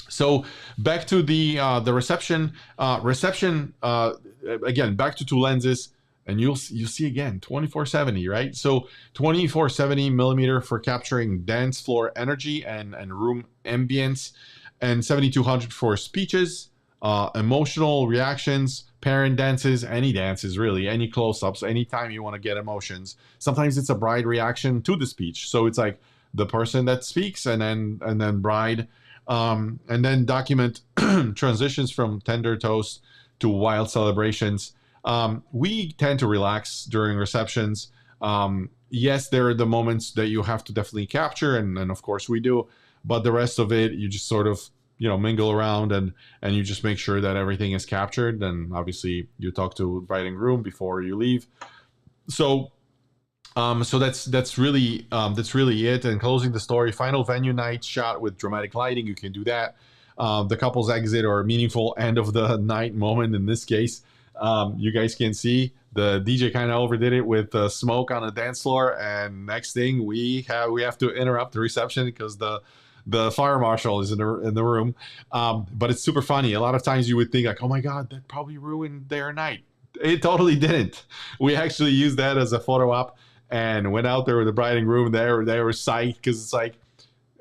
So back to the reception. Again, back to 2 lenses. And you'll see again 2470, right? So 2470 millimeter for capturing dance floor energy and room ambience, and 7200 for speeches, emotional reactions, parent dances, any dances really, any close-ups, anytime you want to get emotions. Sometimes it's a bride reaction to the speech, so it's like the person that speaks and then bride, and then document transitions from tender toast to wild celebrations. We tend to relax during receptions. Yes, there are the moments that you have to definitely capture, and of course we do, but the rest of it, you just sort of, mingle around and you just make sure that everything is captured. And obviously you talk to bride and groom before you leave. So that's really it. And closing the story, final venue night shot with dramatic lighting. You can do that. The couple's exit or meaningful end of the night moment in this case. You guys can see the DJ kind of overdid it with smoke on the dance floor, and next thing we have to interrupt the reception because the fire marshal is in the room. But it's super funny. A lot of times you would think like, oh my god, that probably ruined their night. It totally didn't. We actually used that as a photo op and went out there with the bride and groom. They were psyched because it's like,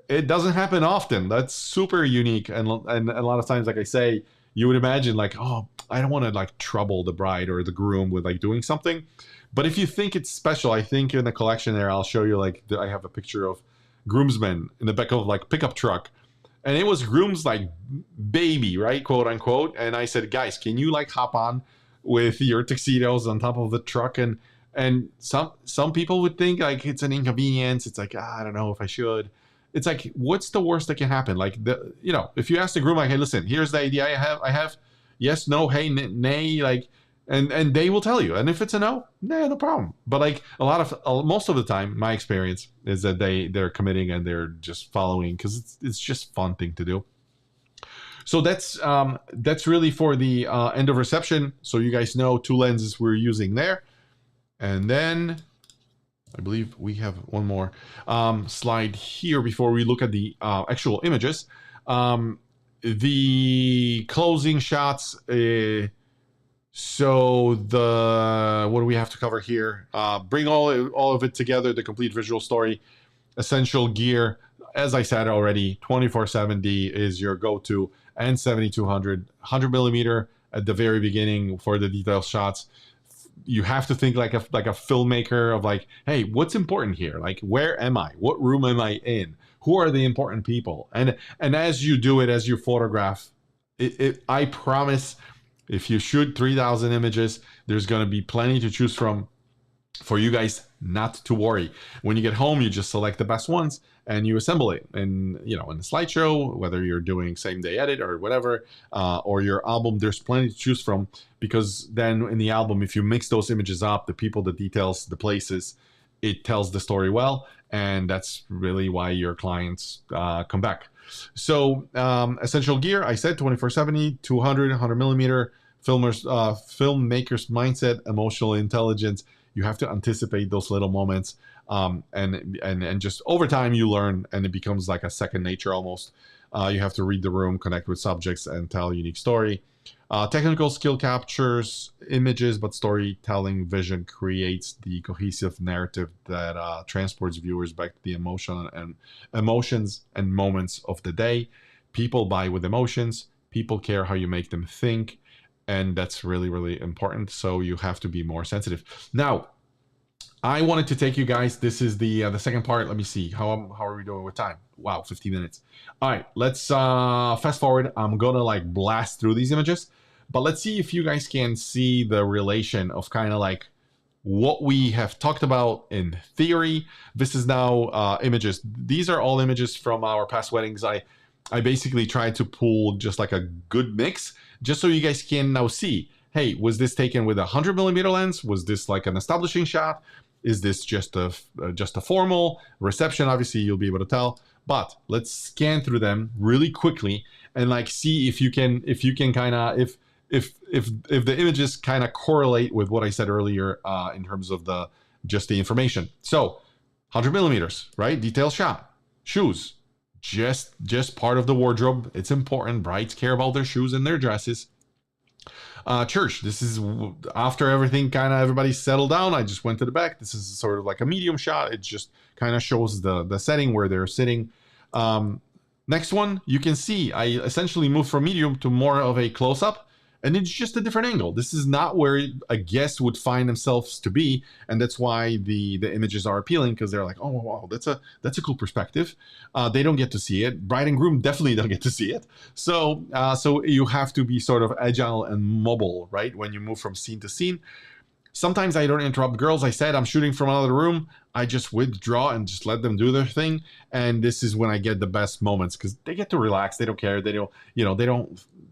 it doesn't happen often. That's super unique, and a lot of times, like I say, you would imagine like, oh, I don't want to like trouble the bride or the groom with like doing something. But if you think it's special, I think in the collection there, I'll show you like, I have a picture of groomsmen in the back of like pickup truck. And it was groom's like baby, right? Quote unquote. And I said, guys, can you like hop on with your tuxedos on top of the truck? And some people would think like it's an inconvenience. It's like, I don't know if I should. It's like, what's the worst that can happen? Like if you ask the groom, like, hey, listen, here's the idea I have, yes, no, hey, nay, like, and they will tell you. And if it's a no, nah, no problem. But like most of the time, my experience is that they're committing and they're just following because it's just fun thing to do. So that's really for the end of reception. So you guys know 2 lenses we're using there. And then I believe we have one more slide here before we look at the actual images. The closing shots. So what do we have to cover here? Bring all of it together, the complete visual story, essential gear. As I said already, 24-70 is your go-to, and 7200, 100 millimeter at the very beginning for the detail shots. You have to think like a filmmaker of like, hey, what's important here? Like, where am I? What room am I in? Who are the important people? And as you do it, as you photograph, I promise, if you shoot 3,000 images, there's going to be plenty to choose from for you guys not to worry. When you get home, you just select the best ones and you assemble it. And, you know, in the slideshow, whether you're doing same day edit or whatever, or your album, there's plenty to choose from, because then in the album, if you mix those images up, the people, the details, the places, it tells the story well. And that's really why your clients come back. So essential gear, I said 24-70, 200, 100 millimeter, filmmaker's mindset, emotional intelligence. You have to anticipate those little moments, and just over time you learn, and it becomes like a second nature almost. You have to read the room, connect with subjects, and tell a unique story. Technical skill captures images, but storytelling vision creates the cohesive narrative that transports viewers back to the emotions and moments of the day. People buy with emotions. People care how you make them think. And that's really, really important. So you have to be more sensitive. Now, I wanted to take you guys. This is the second part. Let me see. How are we doing with time? Wow, 15 minutes. All right, let's fast forward. I'm gonna like blast through these images, but let's see if you guys can see the relation of kind of like what we have talked about in theory. This is now images. These are all images from our past weddings. I basically tried to pull just like a good mix, just so you guys can now see, hey, was this taken with a 100 millimeter lens? Was this like an establishing shot? Is this just a formal reception? Obviously, you'll be able to tell. But let's scan through them really quickly and like see if you can kind of if the images kind of correlate with what I said earlier in terms of the information. So 100 millimeters, right? Detail shot, shoes. Just part of the wardrobe. It's important. Brides care about their shoes and their dresses. Church. This is after everything kind of everybody's settled down. I just went to the back. This is sort of like a medium shot. It just kind of shows the setting where they're sitting. Next one, you can see I essentially moved from medium to more of a close-up. And it's just a different angle. This is not where a guest would find themselves to be, and that's why the images are appealing, because they're like, oh wow, that's a cool perspective. They don't get to see it. Bride and groom definitely don't get to see it. So you have to be sort of agile and mobile, right, when you move from scene to scene. Sometimes I don't interrupt girls. I said I'm shooting from another room. I just withdraw and just let them do their thing, and this is when I get the best moments because they get to relax. They don't care. They don't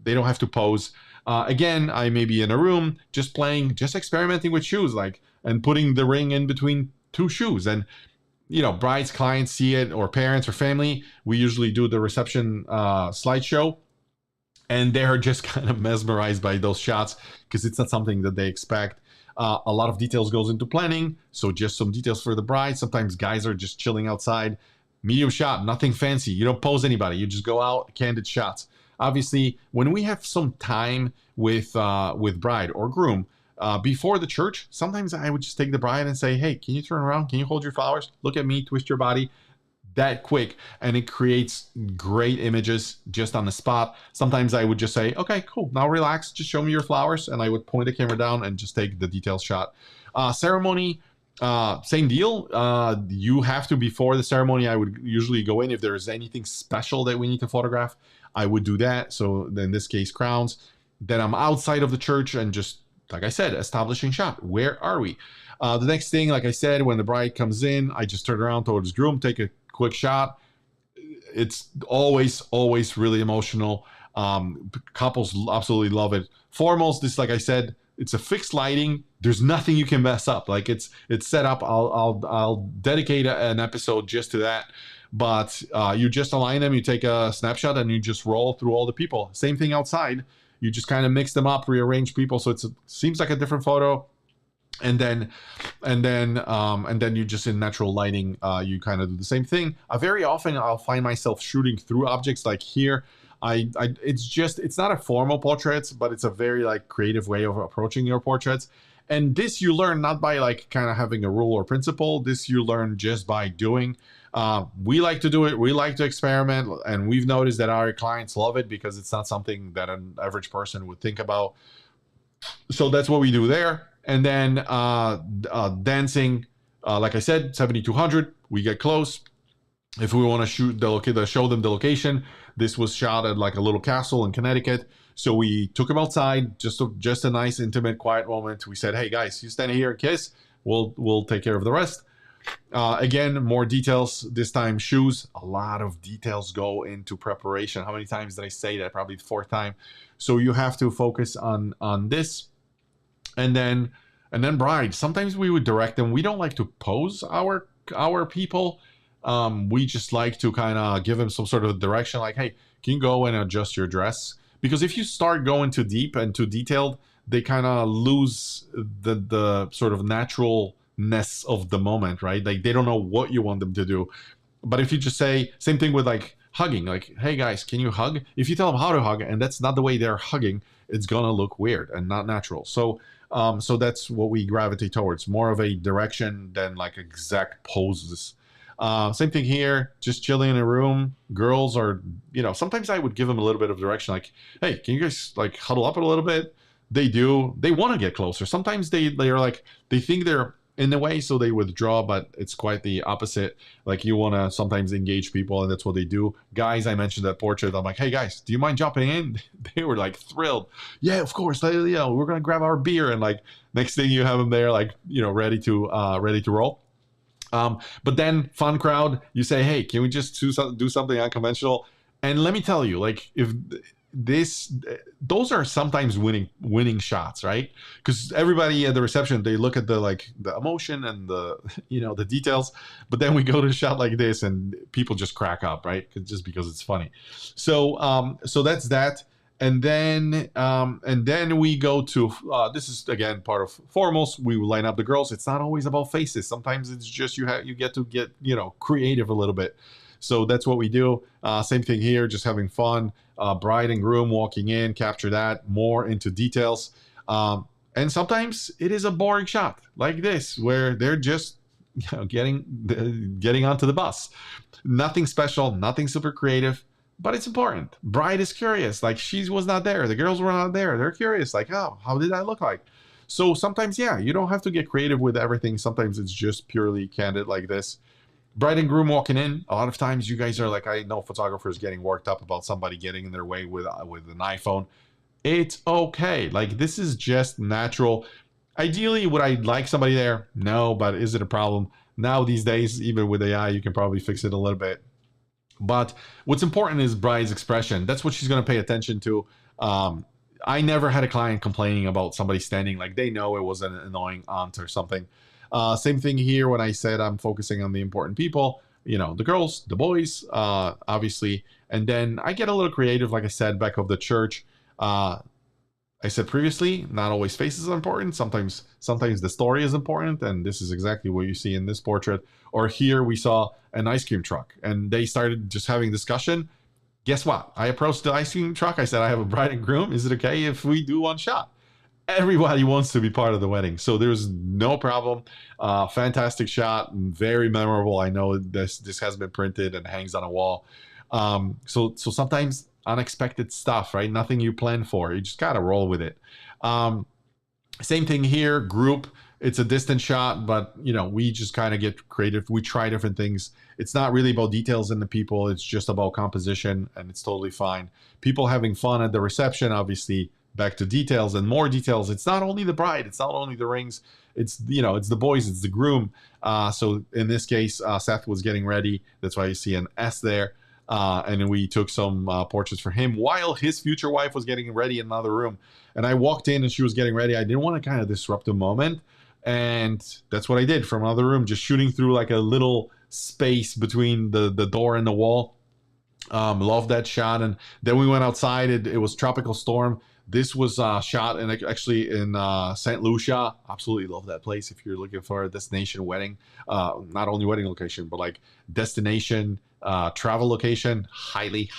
have to pose. Again, I may be in a room just playing, just experimenting with shoes, like, and putting the ring in between two shoes. And, brides, clients see it, or parents or family. We usually do the reception slideshow, and they're just kind of mesmerized by those shots because it's not something that they expect. A lot of details goes into planning. So just some details for the bride. Sometimes guys are just chilling outside. Medium shot, nothing fancy. You don't pose anybody. You just go out, candid shots. Obviously, when we have some time with bride or groom before the church, sometimes I would just take the bride and say, hey, can you turn around? Can you hold your flowers? Look at me, twist your body. That quick, and it creates great images just on the spot. Sometimes I would just say, okay, cool, now relax, just show me your flowers, and I would point the camera down and just take the detail shot. Ceremony, same deal. You have to, before the ceremony, I would usually go in if there is anything special that we need to photograph. I would do that. So in this case, crowns. Then I'm outside of the church and just, like I said, establishing shot. Where are we? The next thing, like I said, when the bride comes in, I just turn around towards groom, take a quick shot. It's always really emotional. Couples absolutely love it. Foremost, this, like I said, it's a fixed lighting. There's nothing you can mess up. Like it's set up. I'll dedicate an episode just to that. But you just align them. You take a snapshot and you just roll through all the people. Same thing outside. You just kind of mix them up, rearrange people, so it seems like a different photo. And then you just in natural lighting, you kind of do the same thing. Very often I'll find myself shooting through objects like here. It's not a formal portrait, but it's a very like creative way of approaching your portraits. And this you learn not by like kind of having a rule or principle. This you learn just by doing. We like to do it. We like to experiment, and we've noticed that our clients love it because it's not something that an average person would think about. So that's what we do there. And then dancing, like I said, 7200. We get close. If we want to show them the location, this was shot at like a little castle in Connecticut. So we took them outside, just a nice, intimate, quiet moment. We said, "Hey guys, you stand here, kiss. We'll take care of the rest." Again, more details. This time, shoes. A lot of details go into preparation. How many times did I say that? Probably the fourth time. So you have to focus on this. And then bride. Sometimes we would direct them. We don't like to pose our people. We just like to kind of give them some sort of direction, like, hey, can you go and adjust your dress? Because if you start going too deep and too detailed, they kind of lose the sort of naturalness of the moment, right? Like they don't know what you want them to do. But if you just say, same thing with like hugging, like, hey guys, can you hug? If you tell them how to hug and that's not the way they're hugging, it's gonna look weird and not natural. So that's what we gravitate towards, more of a direction than like exact poses. Same thing here, just chilling in a room. Girls are, sometimes I would give them a little bit of direction, like, hey, can you guys like huddle up a little bit? They do. They want to get closer. Sometimes they're like, they think they're in the way, so they withdraw, but it's quite the opposite. Like you want to sometimes engage people, and that's what they do. Guys, I mentioned that portrait. I'm like, hey guys, do you mind jumping in? They were like thrilled. Yeah, of course. We're gonna grab our beer, and like next thing you have them there, like ready to roll. But then fun crowd, you say, hey, can we just do something unconventional? And let me tell you, like if those are sometimes winning shots, right? Because everybody at the reception, they look at the emotion and the the details, but then we go to a shot like this and people just crack up, right? Just because it's funny. So that's that. And then we go to this is again part of foremost. We line up the girls. It's not always about faces. Sometimes it's just you get to get creative a little bit. So that's what we do. Same thing here, just having fun. Bride and groom walking in, capture that, more into details. And sometimes it is a boring shot like this, where they're just getting onto the bus. Nothing special, nothing super creative, but it's important. Bride is curious, like she was not there. The girls were not there. They're curious, like, how did that look like? So sometimes, you don't have to get creative with everything. Sometimes it's just purely candid like this. Bride and groom walking in. A lot of times you guys are like, I know photographers getting worked up about somebody getting in their way with an iPhone. It's okay. Like this is just natural. Ideally, would I like somebody there? No, but is it a problem? Now these days, even with AI, you can probably fix it a little bit. But what's important is bride's expression. That's what she's going to pay attention to. I never had a client complaining about somebody standing, like they know it was an annoying aunt or something. Same thing here when I said I'm focusing on the important people, the girls, the boys, obviously. And then I get a little creative, like I said, back of the church. I said previously, not always faces are important. Sometimes the story is important. And this is exactly what you see in this portrait. Or here we saw an ice cream truck and they started just having discussion. Guess what? I approached the ice cream truck. I said, I have a bride and groom. Is it okay if we do one shot? Everybody wants to be part of the wedding, so there's no problem. Fantastic shot, very memorable. I know this has been printed and hangs on a wall. So sometimes unexpected stuff, right? Nothing you plan for. You just gotta roll with it. Same thing here, group. It's a distant shot, but we just kind of get creative. We try different things. It's not really about details in the people. It's just about composition, and it's totally fine. People having fun at the reception, obviously. Back to details and more details. It's not only the bride, it's not only the rings, it's it's the boys, it's the groom. So in this case, Seth was getting ready. That's why you see an S there. And then we took some portraits for him while his future wife was getting ready in another room. And I walked in and she was getting ready. I didn't want to kind of disrupt the moment. And that's what I did from another room, just shooting through like a little space between the door and the wall. Love that shot. And then we went outside. It was tropical storm. This was shot in actually in St. Lucia. Absolutely love that place if you're looking for a destination wedding. Not only wedding location, but like destination travel location. Highly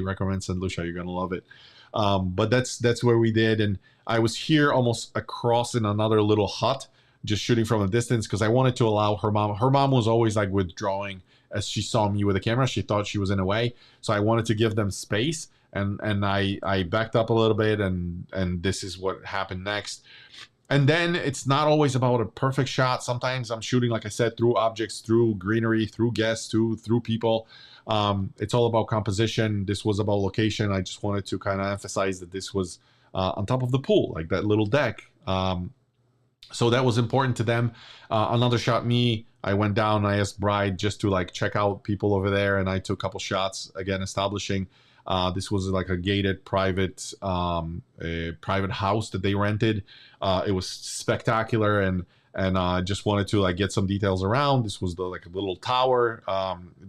recommend St. Lucia. You're gonna love it. But that's where we did. And I was here almost across in another little hut, just shooting from a distance because I wanted to allow her mom. Her mom was always like withdrawing as she saw me with a camera. She thought she was in a way, so I wanted to give them space. And I backed up a little bit, and this is what happened next. And then it's not always about a perfect shot. Sometimes I'm shooting, like I said, through objects, through greenery, through guests, through people. It's all about composition. This was about location. I just wanted to kind of emphasize that this was on top of the pool, like that little deck. So that was important to them. Another shot, I went down and I asked Bride just to like check out people over there, and I took a couple shots, again, establishing this was like a gated private house that they rented. It was spectacular, and I just wanted to like get some details around. This was like a little tower,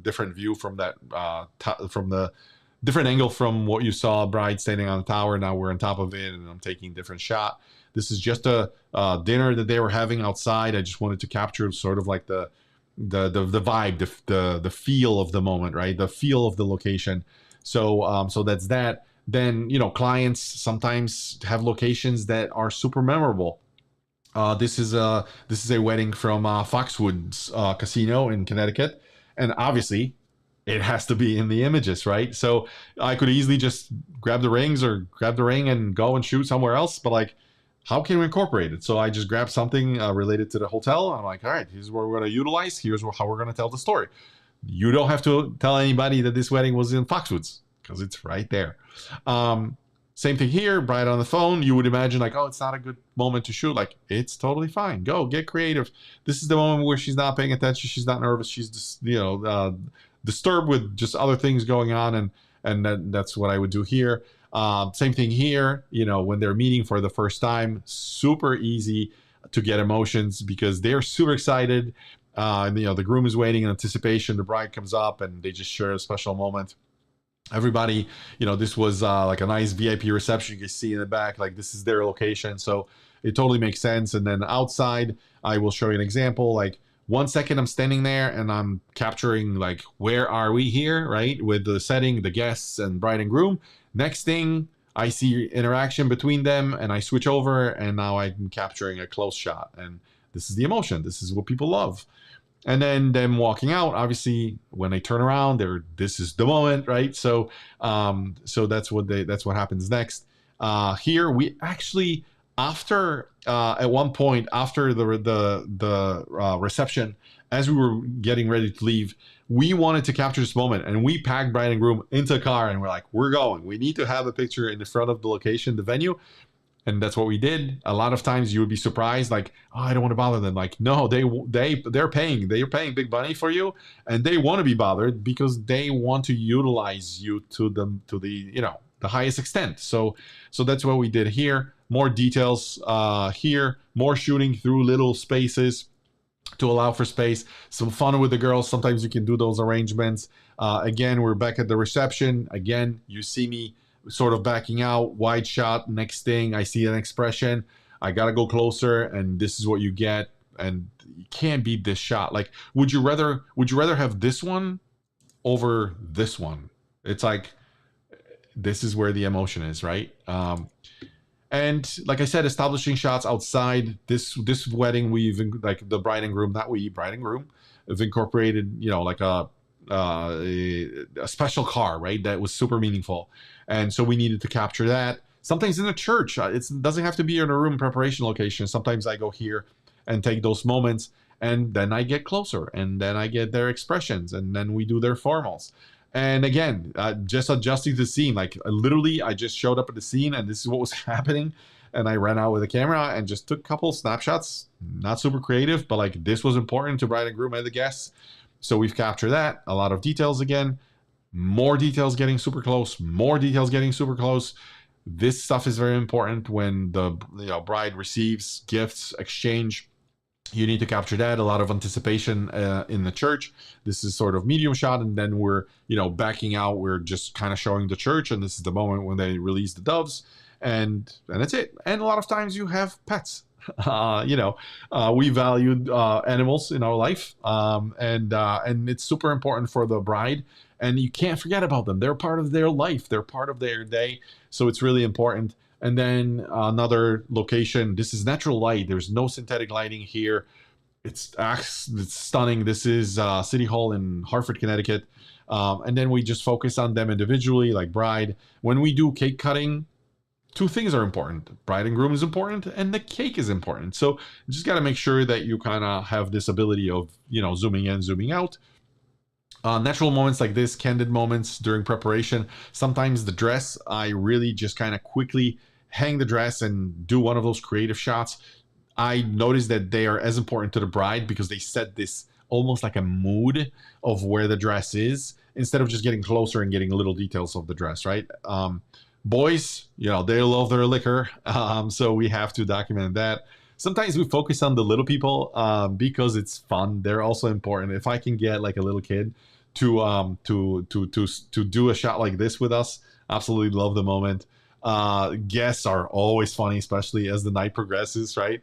different view from that from the different angle from what you saw Bride standing on the tower. Now we're on top of it, and I'm taking different shot. This is just a dinner that they were having outside. I just wanted to capture sort of like the vibe, the feel of the moment, right? The feel of the location. So that's that. Then, clients sometimes have locations that are super memorable. This is a wedding from Foxwoods Casino in Connecticut, and obviously it has to be in the images, right? So I could easily just grab the rings or grab the ring and go and shoot somewhere else, but like, how can we incorporate it? So I just grabbed something related to the hotel. I'm like, all right, here's what we're going to utilize. Here's how we're going to tell the story. You don't have to tell anybody that this wedding was in Foxwoods because it's right there. Same thing here, Bride on the phone. You would imagine like, oh, it's not a good moment to shoot. Like, it's totally fine. Go, get creative. This is the moment where she's not paying attention. She's not nervous. She's just, disturbed with just other things going on. And that's what I would do here. Same thing here, when they're meeting for the first time, super easy to get emotions because they're super excited. The groom is waiting in anticipation. The bride comes up and they just share a special moment. Everybody, this was like a nice VIP reception. You can see in the back, like this is their location. So it totally makes sense. And then outside, I will show you an example. Like 1 second I'm standing there and I'm capturing like, where are we here, right? With the setting, the guests and bride and groom. Next thing, I see interaction between them and I switch over and now I'm capturing a close shot. And this is the emotion. This is what people love. And then them walking out, obviously, when they turn around, this is the moment, right? So that's what happens next. Here we actually, after at one point after the reception, as we were getting ready to leave, we wanted to capture this moment, and we packed bride and groom into a car, and we're like, we're going. We need to have a picture in the front of the location, the venue. And that's what we did. A lot of times you would be surprised, like, oh, I don't want to bother them. Like, no, they're paying big money for you, and they want to be bothered because they want to utilize you to the highest extent. So that's what we did here. More details here, more shooting through little spaces to allow for space. Some fun with the girls. Sometimes you can do those arrangements. Again, we're back at the reception. Again, you see me sort of backing out, wide shot. Next thing, I see an expression. I gotta go closer, and this is what you get. And you can't beat this shot. Like, would you rather have this one over this one? It's like, this is where the emotion is, right? And like I said, establishing shots outside this wedding, we've like the bride and groom, bride and groom, have incorporated, like a special car, right? That was super meaningful. And so we needed to capture that. Sometimes in a church, it doesn't have to be in a room preparation location. Sometimes I go here and take those moments, and then I get closer, and then I get their expressions, and then we do their formals. And again, just adjusting the scene. Like literally, I just showed up at the scene, and this is what was happening. And I ran out with a camera and just took a couple snapshots. Not super creative, but like this was important to bride and groom and the guests. So we've captured that. A lot of details again. More details getting super close, more details getting super close. This stuff is very important when the bride receives gifts, exchange. You need to capture that. A lot of anticipation in the church. This is sort of medium shot, and then we're backing out. We're just kind of showing the church, and this is the moment when they release the doves, and that's it. And a lot of times you have pets. We valued animals in our life, and it's super important for the bride. And you can't forget about them. They're part of their life. They're part of their day. So it's really important. And then another location. This is natural light. There's no synthetic lighting here. It's stunning. This is City Hall in Hartford, Connecticut. And then we just focus on them individually, like bride. When we do cake cutting, two things are important. Bride and groom is important, and the cake is important. So you just got to make sure that you kind of have this ability of, zooming in, zooming out. Natural moments like this, candid moments during preparation. Sometimes the dress, I really just kind of quickly hang the dress and do one of those creative shots. I noticed that they are as important to the bride because they set this almost like a mood of where the dress is instead of just getting closer and getting little details of the dress, right? Boys, they love their liquor, so we have to document that. Sometimes we focus on the little people because it's fun. They're also important. If I can get like a little kid to do a shot like this with us, absolutely love the moment. Guests are always funny, especially as the night progresses, right?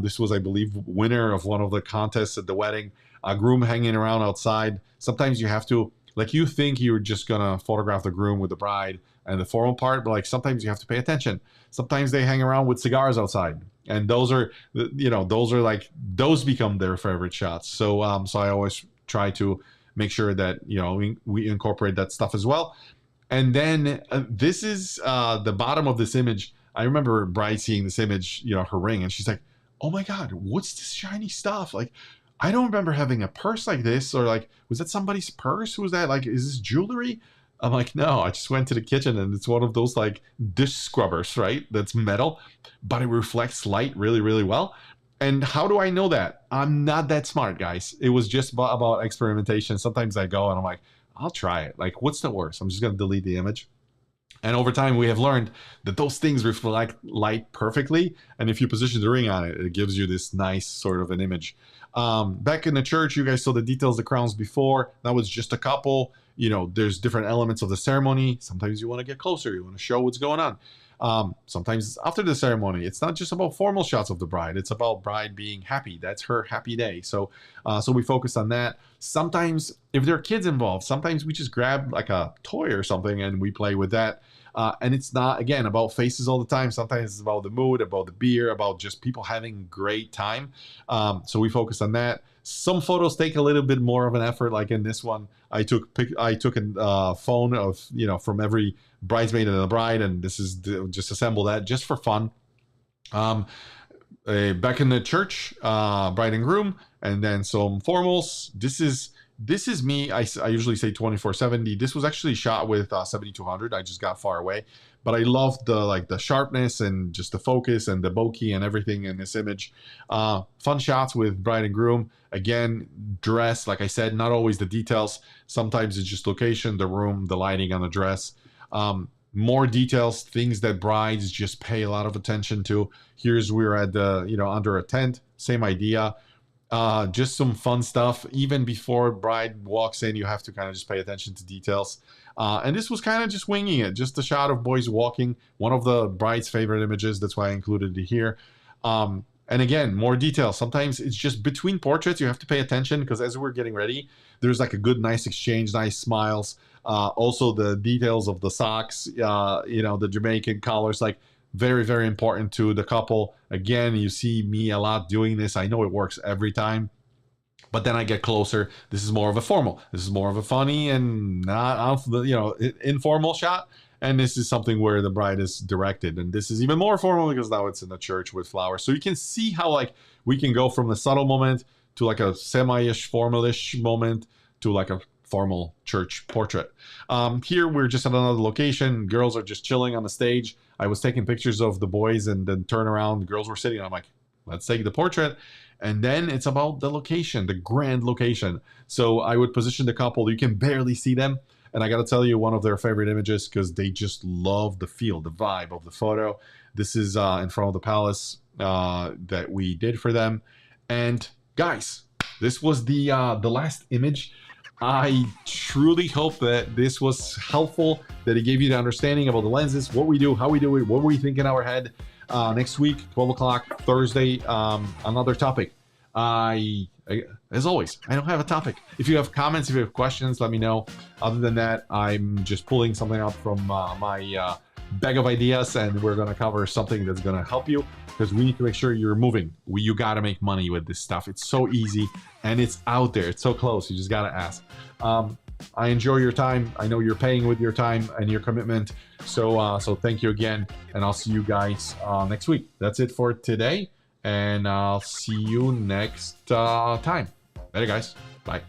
This was, I believe, winner of one of the contests at the wedding. A groom hanging around outside. Sometimes you have to, like, you think you're just gonna photograph the groom with the bride and the formal part, but like sometimes you have to pay attention. Sometimes they hang around with cigars outside, and those become their favorite shots. So I always try to make sure that we incorporate that stuff as well. And then this is the bottom of this image. I remember bride seeing this image, her ring, and she's like, "Oh my God, what's this shiny stuff? Like, I don't remember having a purse like this, or like, was that somebody's purse? Was that like, is this jewelry?" I'm like, "No, I just went to the kitchen and it's one of those like dish scrubbers, right? That's metal, but it reflects light really, really well." And how do I know that? I'm not that smart, guys. It was just about experimentation. Sometimes I go and I'm like, I'll try it. Like, what's the worst? I'm just going to delete the image. And over time, we have learned that those things reflect light perfectly. And if you position the ring on it, it gives you this nice sort of an image. Back in the church, you guys saw the details, the crowns before. That was just a couple. There's different elements of the ceremony. Sometimes you want to get closer. You want to show what's going on. Sometimes it's after the ceremony. It's not just about formal shots of the bride. It's about bride being happy. That's her happy day. So we focus on that. Sometimes if there are kids involved, sometimes we just grab like a toy or something and we play with that. And it's not, again, about faces all the time. Sometimes it's about the mood, about the beer, about just people having great time. So we focus on that. Some photos take a little bit more of an effort. Like in this one, I took a phone of, from every bridesmaid and the bride, and this is just assemble that just for fun. Back in the church, bride and groom, and then some formals. This is me. I usually say 24-70. This was actually shot with 7200. I just got far away, but I love the sharpness and just the focus and the bokeh and everything in this image. Fun shots with bride and groom. Again, dress, like I said, not always the details. Sometimes it's just location, the room, the lighting on the dress. More details, things that brides just pay a lot of attention to. Here's we're at the under a tent, same idea. Just some fun stuff. Even before bride walks in, you have to kind of just pay attention to details. And this was kind of just winging it, just a shot of boys walking, one of the bride's favorite images. That's why I included it here. And again, more details. Sometimes it's just between portraits. You have to pay attention because as we're getting ready, there's like a good, nice exchange, nice smiles. Also the details of the socks, the Jamaican collars, like very, very important to the couple. Again, you see me a lot doing this. I know it works every time, but then I get closer. This is more of a formal. This is more of a funny and not, informal shot. And this is something where the bride is directed. And this is even more formal because now it's in the church with flowers. So you can see how like we can go from the subtle moment to like a semi-ish, formal-ish moment to like a formal church portrait. Here we're just at another location. Girls are just chilling on the stage. I was taking pictures of the boys and then turn around. The girls were sitting. I'm like, let's take the portrait. And then it's about the location, the grand location. So I would position the couple. You can barely see them. And I got to tell you, one of their favorite images because they just love the feel, the vibe of the photo. This is in front of the palace that we did for them. And guys, this was the last image. I truly hope that this was helpful, that it gave you the understanding about the lenses, what we do, how we do it, what we think in our head. Next week, 12 o'clock, Thursday, another topic. As always, I don't have a topic. If you have comments, if you have questions, let me know. Other than that, I'm just pulling something up from my bag of ideas, and we're going to cover something that's going to help you, because we need to make sure you're moving. You got to make money with this stuff. It's so easy, and it's out there. It's so close. You just got to ask. I enjoy your time. I know you're paying with your time and your commitment. So thank you again, and I'll see you guys next week. That's it for today, and I'll see you next time. Later, guys. Bye.